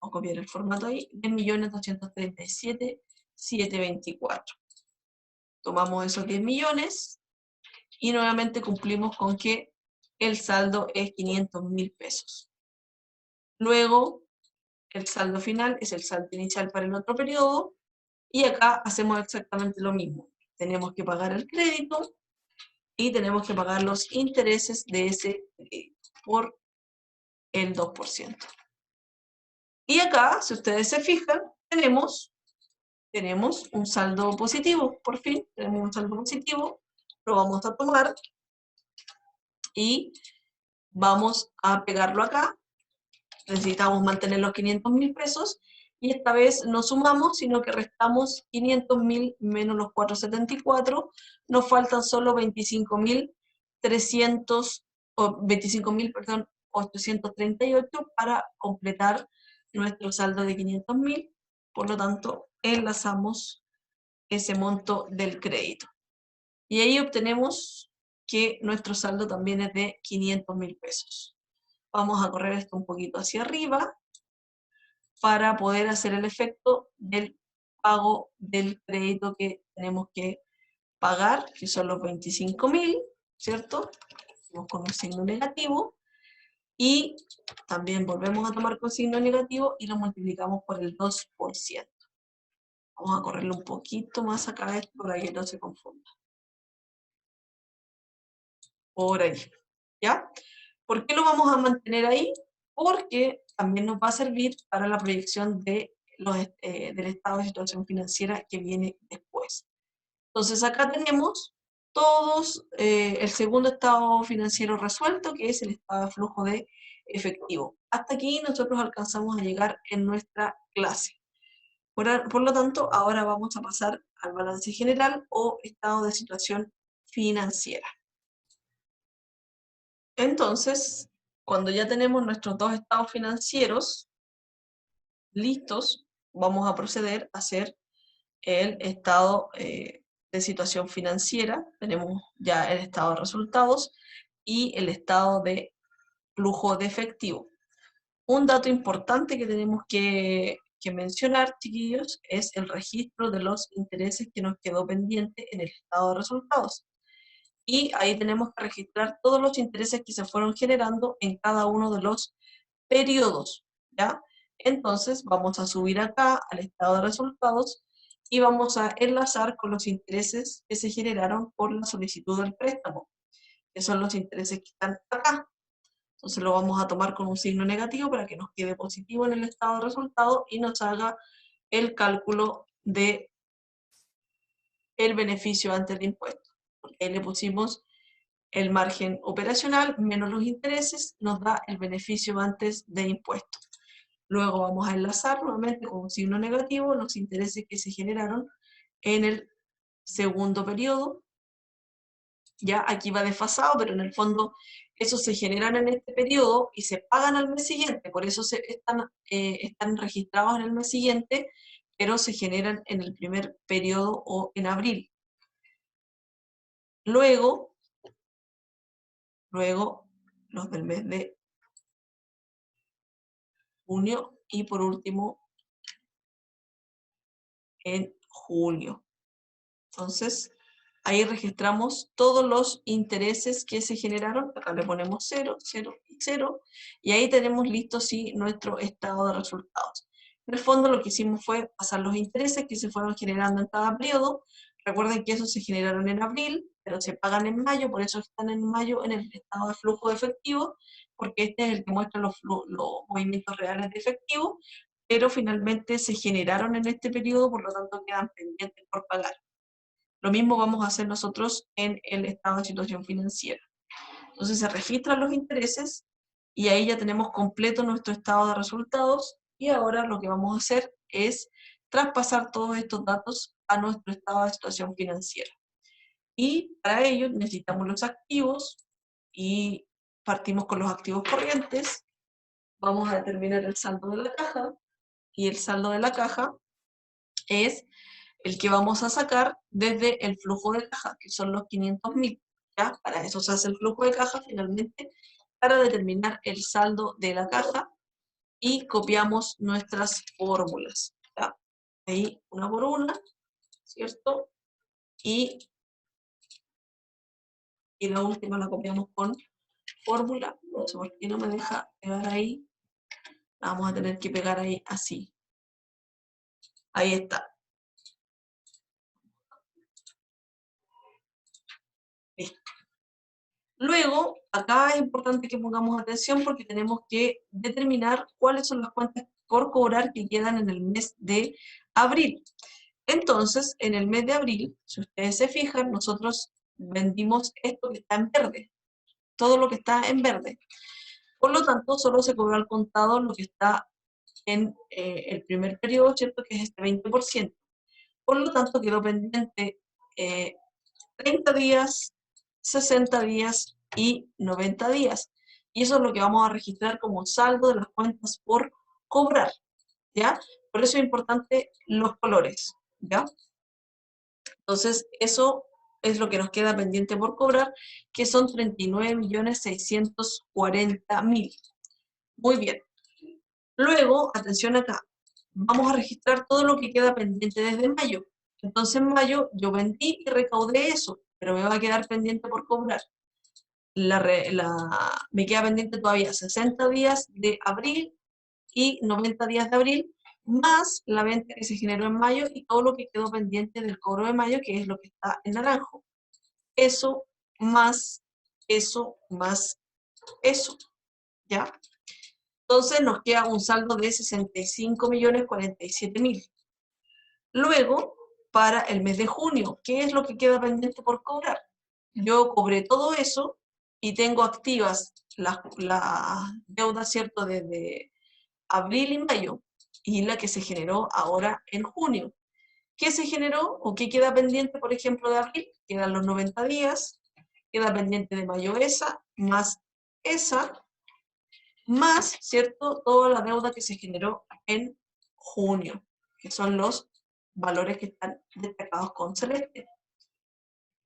vamos a copiar el formato ahí, 10.237.724. Tomamos esos 10 millones y nuevamente cumplimos con que el saldo es 500.000 pesos. Luego, el saldo final es el saldo inicial para el otro periodo y acá hacemos exactamente lo mismo. Tenemos que pagar el crédito y tenemos que pagar los intereses de ese crédito por el 2%. Y acá, si ustedes se fijan, tenemos un saldo positivo, por fin, tenemos un saldo positivo, lo vamos a tomar y vamos a pegarlo acá. Necesitamos mantener los 500.000 pesos y esta vez no sumamos, sino que restamos 500.000 menos los 474, nos faltan solo 25.300, o 25.838 para completar nuestro saldo de 500.000, por lo tanto enlazamos ese monto del crédito. Y ahí obtenemos que nuestro saldo también es de 500.000 pesos. Vamos a correr esto un poquito hacia arriba para poder hacer el efecto del pago del crédito que tenemos que pagar, que son los 25.000, ¿cierto? Vamos con un signo negativo. Y también volvemos a tomar con signo negativo y lo multiplicamos por el 2%. Vamos a correrlo un poquito más acá esto para que no se confunda. Por ahí, ¿ya? ¿Por qué lo vamos a mantener ahí? Porque también nos va a servir para la proyección de del estado de situación financiera que viene después. Entonces acá tenemos todos el segundo estado financiero resuelto, que es el estado de flujo de efectivo. Hasta aquí nosotros alcanzamos a llegar en nuestra clase. Por lo tanto, ahora vamos a pasar al balance general o estado de situación financiera. Entonces, cuando ya tenemos nuestros dos estados financieros listos, vamos a proceder a hacer el estado de situación financiera. Tenemos ya el estado de resultados y el estado de flujo de efectivo. Un dato importante que tenemos que mencionar, chiquillos, es el registro de los intereses que nos quedó pendiente en el estado de resultados. Y ahí tenemos que registrar todos los intereses que se fueron generando en cada uno de los periodos, ¿ya? Entonces vamos a subir acá al estado de resultados y vamos a enlazar con los intereses que se generaron por la solicitud del préstamo, que son los intereses que están acá. Entonces lo vamos a tomar con un signo negativo para que nos quede positivo en el estado de resultados y nos haga el cálculo de el beneficio antes de impuestos. Porque ahí le pusimos el margen operacional menos los intereses, nos da el beneficio antes de impuestos. Luego vamos a enlazar nuevamente con un signo negativo los intereses que se generaron en el segundo periodo. Ya aquí va desfasado, pero en el fondo esos se generan en este periodo y se pagan al mes siguiente, por eso están registrados en el mes siguiente, pero se generan en el primer periodo o en abril. Luego los del mes de junio y por último en julio. Entonces, ahí registramos todos los intereses que se generaron. Acá le ponemos 0, 0 y 0. Y ahí tenemos listo sí nuestro estado de resultados. En el fondo lo que hicimos fue pasar los intereses que se fueron generando en cada periodo. Recuerden que esos se generaron en abril, pero se pagan en mayo, por eso están en mayo en el estado de flujo de efectivo, porque este es el que muestra los movimientos reales de efectivo, pero finalmente se generaron en este periodo, por lo tanto quedan pendientes por pagar. Lo mismo vamos a hacer nosotros en el estado de situación financiera. Entonces se registran los intereses y ahí ya tenemos completo nuestro estado de resultados y ahora lo que vamos a hacer es traspasar todos estos datos a nuestro estado de situación financiera. Y para ello necesitamos los activos y partimos con los activos corrientes. Vamos a determinar el saldo de la caja y el saldo de la caja es el que vamos a sacar desde el flujo de caja, que son los 500.000. ¿Ya? Para eso se hace el flujo de caja finalmente, para determinar el saldo de la caja y copiamos nuestras fórmulas. ¿Ya? Ahí una por una, ¿cierto? Y la última la copiamos con fórmula. No sé por qué no me deja pegar ahí. La vamos a tener que pegar ahí así. Ahí está. Listo. Luego, acá es importante que pongamos atención porque tenemos que determinar cuáles son las cuentas por cobrar que quedan en el mes de abril. Entonces, en el mes de abril, si ustedes se fijan, nosotros vendimos esto que está en verde, todo lo que está en verde. Por lo tanto, solo se cobró al contado lo que está en el primer periodo, ¿cierto? Que es este 20%. Por lo tanto, quedó pendiente 30 días, 60 días y 90 días. Y eso es lo que vamos a registrar como saldo de las cuentas por cobrar, ¿ya? Por eso es importante los colores, ¿ya? Entonces, eso es lo que nos queda pendiente por cobrar, que son 39.640.000. Muy bien. Luego, atención acá, vamos a registrar todo lo que queda pendiente desde mayo. Entonces en mayo yo vendí y recaudé eso, pero me va a quedar pendiente por cobrar. Me queda pendiente todavía 60 días de abril y 90 días de abril, más la venta que se generó en mayo y todo lo que quedó pendiente del cobro de mayo, que es lo que está en naranjo. Eso más eso más eso, ¿ya? Entonces nos queda un saldo de 65.047.000. Luego, para el mes de junio, ¿qué es lo que queda pendiente por cobrar? Yo cobré todo eso y tengo activas las deudas, ¿cierto?, desde abril y mayo, y la que se generó ahora en junio. ¿Qué se generó o qué queda pendiente, por ejemplo, de abril? Quedan los 90 días, queda pendiente de mayo esa, más, ¿cierto?, toda la deuda que se generó en junio, que son los valores que están destacados con celeste.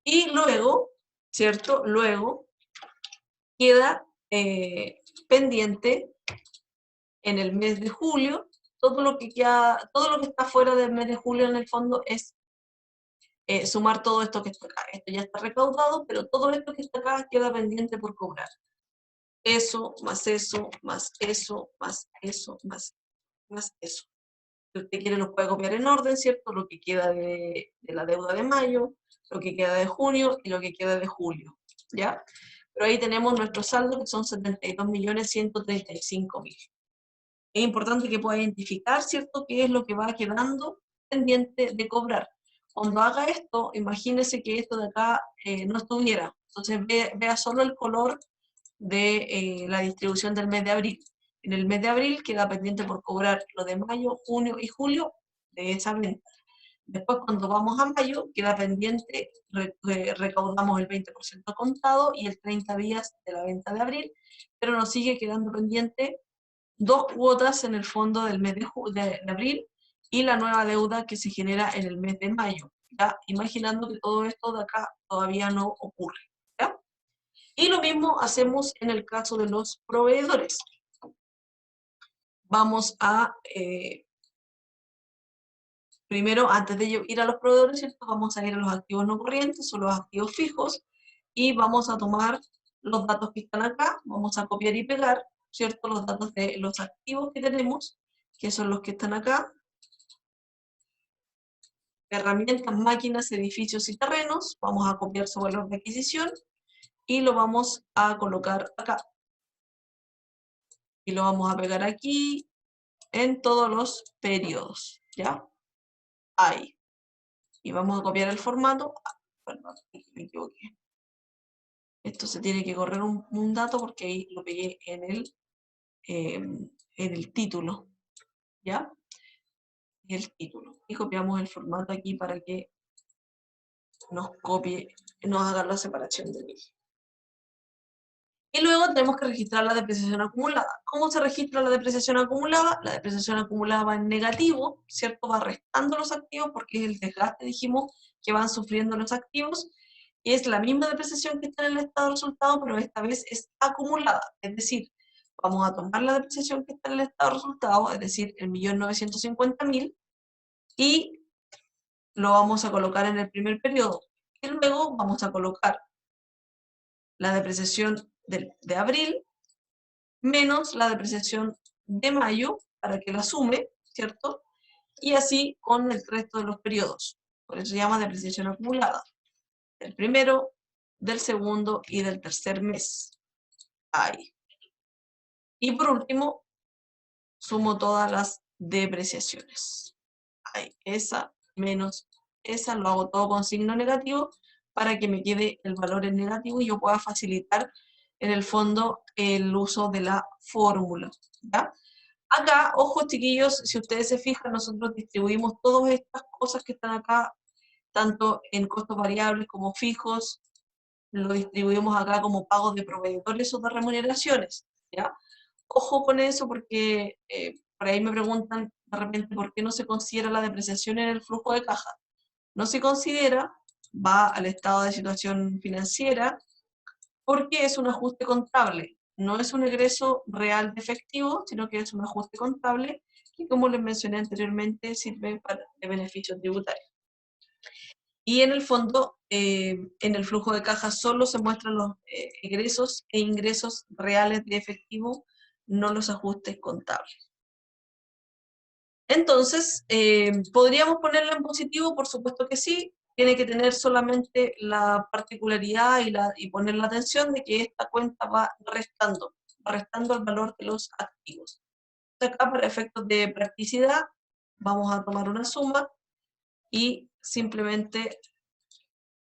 Y luego, ¿cierto?, luego queda pendiente en el mes de julio, todo lo que está fuera del mes de julio en el fondo es sumar todo esto que está acá. Esto ya está recaudado, pero todo esto que está acá queda pendiente por cobrar. Eso, más eso, más eso, más eso, más eso. Si usted quiere lo puede copiar en orden, ¿cierto? Lo que queda de la deuda de mayo, lo que queda de junio y lo que queda de julio, ¿ya? Pero ahí tenemos nuestro saldo, que son 72.135.000. Es importante que pueda identificar, ¿cierto?, qué es lo que va quedando pendiente de cobrar. Cuando haga esto, imagínese que esto de acá no estuviera. Entonces vea solo el color de la distribución del mes de abril. En el mes de abril queda pendiente por cobrar lo de mayo, junio y julio de esa venta. Después, cuando vamos a mayo, queda pendiente, recaudamos el 20% contado y el 30 días de la venta de abril, pero nos sigue quedando pendiente 2 cuotas en el fondo del mes de abril y la nueva deuda que se genera en el mes de mayo, ¿ya? Imaginando que todo esto de acá todavía no ocurre, ¿ya? Y lo mismo hacemos en el caso de los proveedores. Vamos a, primero, antes de ir a los proveedores, ¿cierto?, vamos a ir a los activos no corrientes o los activos fijos y vamos a tomar los datos que están acá, vamos a copiar y pegar, ¿cierto?, los datos de los activos que tenemos, que son los que están acá. Herramientas, máquinas, edificios y terrenos, vamos a copiar su valor de adquisición y lo vamos a colocar acá. Y lo vamos a pegar aquí en todos los periodos, ¿ya? Ahí. Y vamos a copiar el formato. Perdón, me equivoqué. Esto se tiene que correr un dato porque ahí lo pegué en el título, ¿ya? El título. Y copiamos el formato aquí para que nos copie, nos haga la separación del eje. Y luego tenemos que registrar la depreciación acumulada. ¿Cómo se registra la depreciación acumulada? La depreciación acumulada va en negativo, ¿cierto? Va restando los activos porque es el desgaste, dijimos, que van sufriendo los activos. Y es la misma depreciación que está en el estado de resultado, pero esta vez es acumulada. Es decir, vamos a tomar la depreciación que está en el estado de resultado, es decir, el 1.950.000, y lo vamos a colocar en el primer periodo. Y luego vamos a colocar la depreciación de abril menos la depreciación de mayo para que la sume, ¿cierto? Y así con el resto de los periodos. Por eso se llama depreciación acumulada. Del primero, del segundo y del tercer mes. Ahí. Y por último, sumo todas las depreciaciones. Ahí. Esa menos esa, lo hago todo con signo negativo para que me quede el valor en negativo y yo pueda facilitar en el fondo el uso de la fórmula, ¿ya? Acá, ojo chiquillos, si ustedes se fijan, nosotros distribuimos todas estas cosas que están acá, tanto en costos variables como fijos, lo distribuimos acá como pagos de proveedores o de remuneraciones, ¿ya? Ojo con eso porque por ahí me preguntan de repente por qué no se considera la depreciación en el flujo de caja. No se considera va al estado de situación financiera, porque es un ajuste contable. No es un egreso real de efectivo, sino que es un ajuste contable que, como les mencioné anteriormente, sirve de beneficio tributario. Y en el fondo, en el flujo de caja solo se muestran los egresos e ingresos reales de efectivo, no los ajustes contables. Entonces, ¿podríamos ponerla en positivo? Por supuesto que sí. Tiene que tener solamente la particularidad y poner la atención de que esta cuenta va restando el valor de los activos. Acá, para efectos de practicidad, vamos a tomar una suma y simplemente,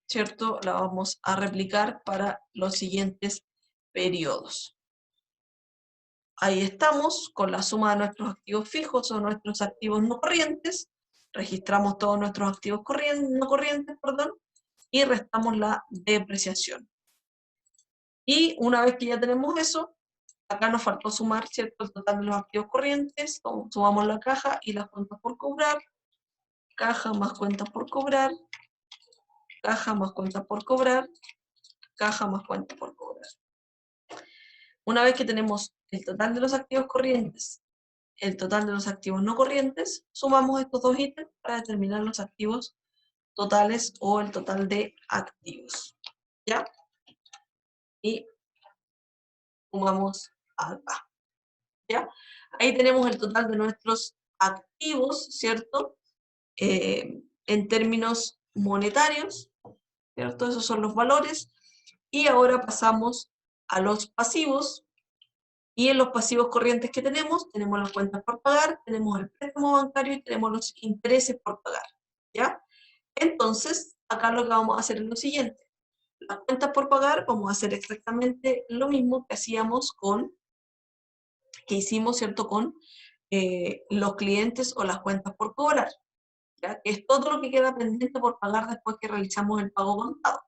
¿cierto?, la vamos a replicar para los siguientes periodos. Ahí estamos con la suma de nuestros activos fijos o nuestros activos no corrientes. Registramos todos nuestros activos no corrientes, y restamos la depreciación. Y una vez que ya tenemos eso, acá nos faltó sumar, ¿cierto?, el total de los activos corrientes. Sumamos la caja y las cuentas por cobrar. Caja más cuentas por cobrar. Caja más cuentas por cobrar. Caja más cuentas por cobrar. Una vez que tenemos el total de los activos corrientes, el total de los activos no corrientes, sumamos estos dos ítems para determinar los activos totales o el total de activos. ¿Ya? Y sumamos acá. ¿Ya? Ahí tenemos el total de nuestros activos, ¿cierto? En términos monetarios, ¿cierto? Esos son los valores. Y ahora pasamos a los pasivos. Y en los pasivos corrientes que tenemos las cuentas por pagar, tenemos el préstamo bancario y tenemos los intereses por pagar, ¿ya? Entonces, acá lo que vamos a hacer es lo siguiente. Las cuentas por pagar vamos a hacer exactamente lo mismo que hicimos, ¿cierto?, con los clientes o las cuentas por cobrar, ¿ya? Que es todo lo que queda pendiente por pagar después que realizamos el pago contado.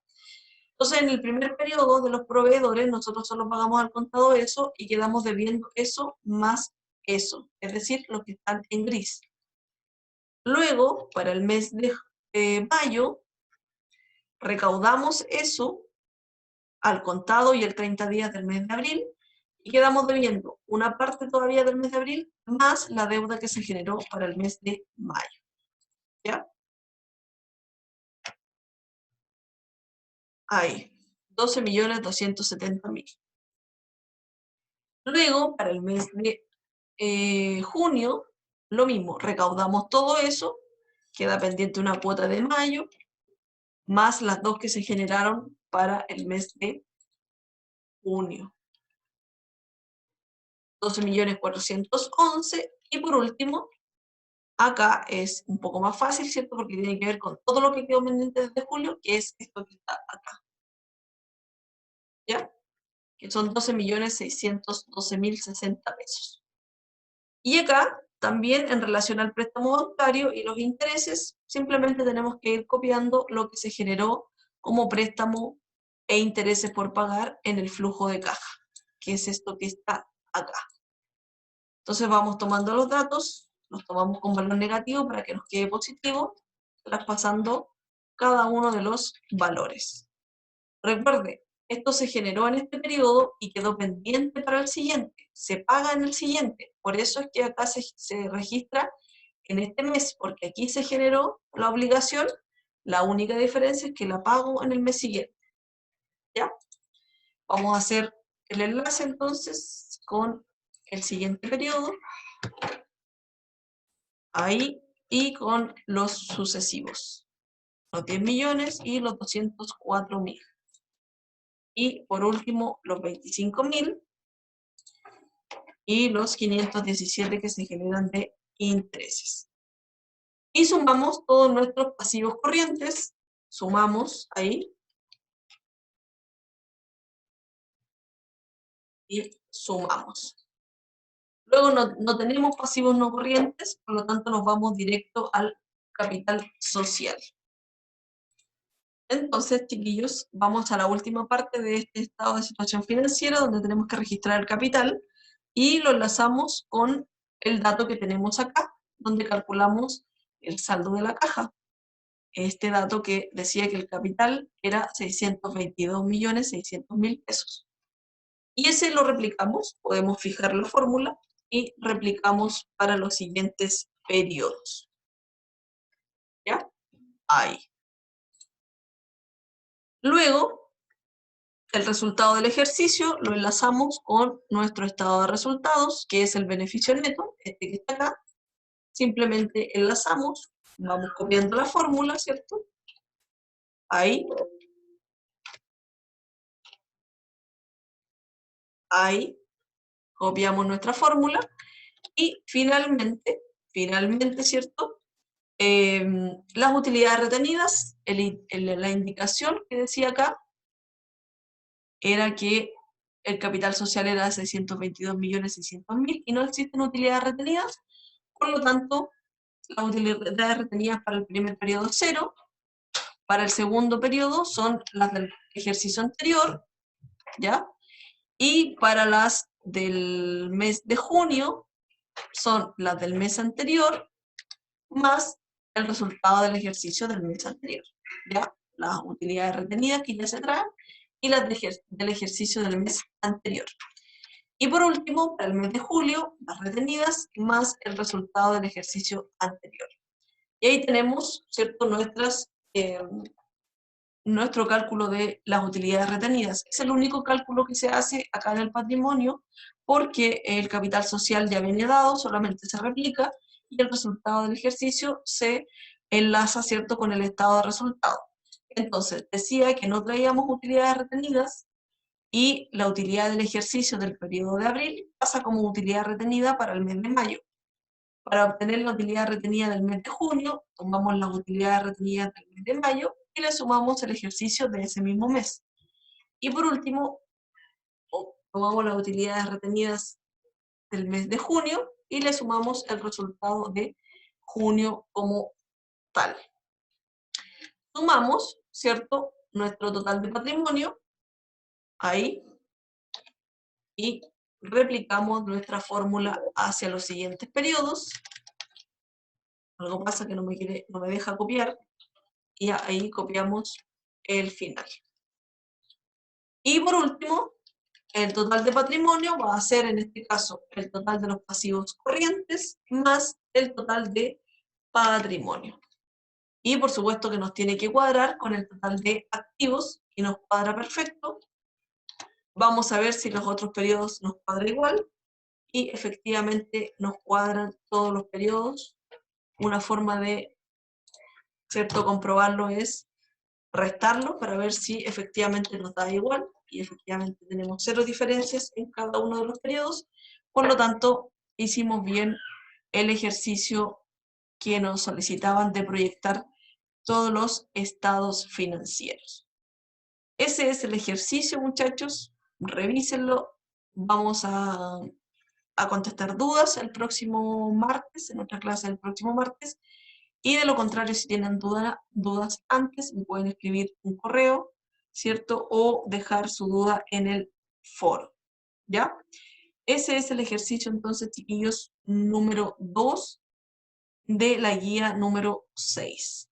Entonces, en el primer periodo de los proveedores, nosotros solo pagamos al contado eso y quedamos debiendo eso más eso, es decir, los que están en gris. Luego, para el mes de mayo, recaudamos eso al contado y el 30 días del mes de abril y quedamos debiendo una parte todavía del mes de abril más la deuda que se generó para el mes de mayo. ¿Ya? Ahí, 12.270.000. Luego, para el mes de junio, lo mismo, recaudamos todo eso, queda pendiente una cuota de mayo, más las dos que se generaron para el mes de junio. 12.411.000. Y por último, acá es un poco más fácil, ¿cierto? Porque tiene que ver con todo lo que quedó pendiente desde julio, que es esto que está acá. ¿Ya? Que son 12.612.060 pesos. Y acá, también en relación al préstamo bancario y los intereses, simplemente tenemos que ir copiando lo que se generó como préstamo e intereses por pagar en el flujo de caja, que es esto que está acá. Entonces vamos tomando los datos, los tomamos con valor negativo para que nos quede positivo, traspasando cada uno de los valores. Recuerde, esto se generó en este periodo y quedó pendiente para el siguiente, se paga en el siguiente, por eso es que acá se registra en este mes, porque aquí se generó la obligación, la única diferencia es que la pago en el mes siguiente. ¿Ya? Vamos a hacer el enlace entonces con el siguiente periodo, ahí, y con los sucesivos, los 10 millones y los 204.000. Y por último, los 25.000 y los 517 que se generan de intereses. Y sumamos todos nuestros pasivos corrientes, sumamos ahí, y sumamos. Luego no tenemos pasivos no corrientes, por lo tanto nos vamos directo al capital social. Entonces, chiquillos, vamos a la última parte de este estado de situación financiera, donde tenemos que registrar el capital, y lo enlazamos con el dato que tenemos acá, donde calculamos el saldo de la caja. este dato que decía que el capital era 622.600.000 pesos. Y ese lo replicamos, podemos fijar la fórmula y replicamos para los siguientes periodos. ¿Ya? Ahí. Luego, el resultado del ejercicio lo enlazamos con nuestro estado de resultados, que es el beneficio neto, este que está acá. Simplemente enlazamos, vamos copiando la fórmula, ¿cierto? Ahí. Ahí. Copiamos nuestra fórmula. Y finalmente, ¿cierto? Las utilidades retenidas, la indicación que decía acá, era que el capital social era 622.600.000 y no existen utilidades retenidas, por lo tanto, las utilidades retenidas para el primer periodo 0, para el segundo periodo son las del ejercicio anterior, ¿ya? Y para las del mes de junio son las del mes anterior más el resultado del ejercicio del mes anterior, ¿ya? Las utilidades retenidas que ya se traen y las del ejercicio del mes anterior. Y por último, para el mes de julio, las retenidas más el resultado del ejercicio anterior. Y ahí tenemos, ¿cierto?, nuestro cálculo de las utilidades retenidas. Es el único cálculo que se hace acá en el patrimonio porque el capital social ya viene dado, solamente se replica y el resultado del ejercicio se enlaza, ¿cierto?, con el estado de resultado. Entonces, decía que no traíamos utilidades retenidas y la utilidad del ejercicio del periodo de abril pasa como utilidad retenida para el mes de mayo. Para obtener la utilidad retenida del mes de junio, tomamos las utilidades retenidas del mes de mayo y le sumamos el ejercicio de ese mismo mes. Y por último, tomamos las utilidades retenidas del mes de junio y le sumamos el resultado de junio como tal. Sumamos, ¿cierto?, nuestro total de patrimonio, ahí, y replicamos nuestra fórmula hacia los siguientes periodos. Algo pasa que no me deja copiar, y ahí copiamos el final. Y por último, el total de patrimonio va a ser, en este caso, el total de los pasivos corrientes más el total de patrimonio. Y por supuesto que nos tiene que cuadrar con el total de activos, y nos cuadra perfecto. Vamos a ver si los otros periodos nos cuadra igual, y efectivamente nos cuadran todos los periodos. Una forma de, ¿cierto?, comprobarlo es restarlo para ver si efectivamente nos da igual, y efectivamente tenemos 0 diferencias en cada uno de los periodos, por lo tanto hicimos bien el ejercicio que nos solicitaban de proyectar todos los estados financieros. Ese es el ejercicio, muchachos, revísenlo, vamos a contestar dudas el próximo martes, en nuestra clase del próximo martes. Y de lo contrario, si tienen dudas antes, me pueden escribir un correo, ¿cierto? O dejar su duda en el foro, ¿ya? Ese es el ejercicio, entonces, chiquillos, número 2 de la guía número 6.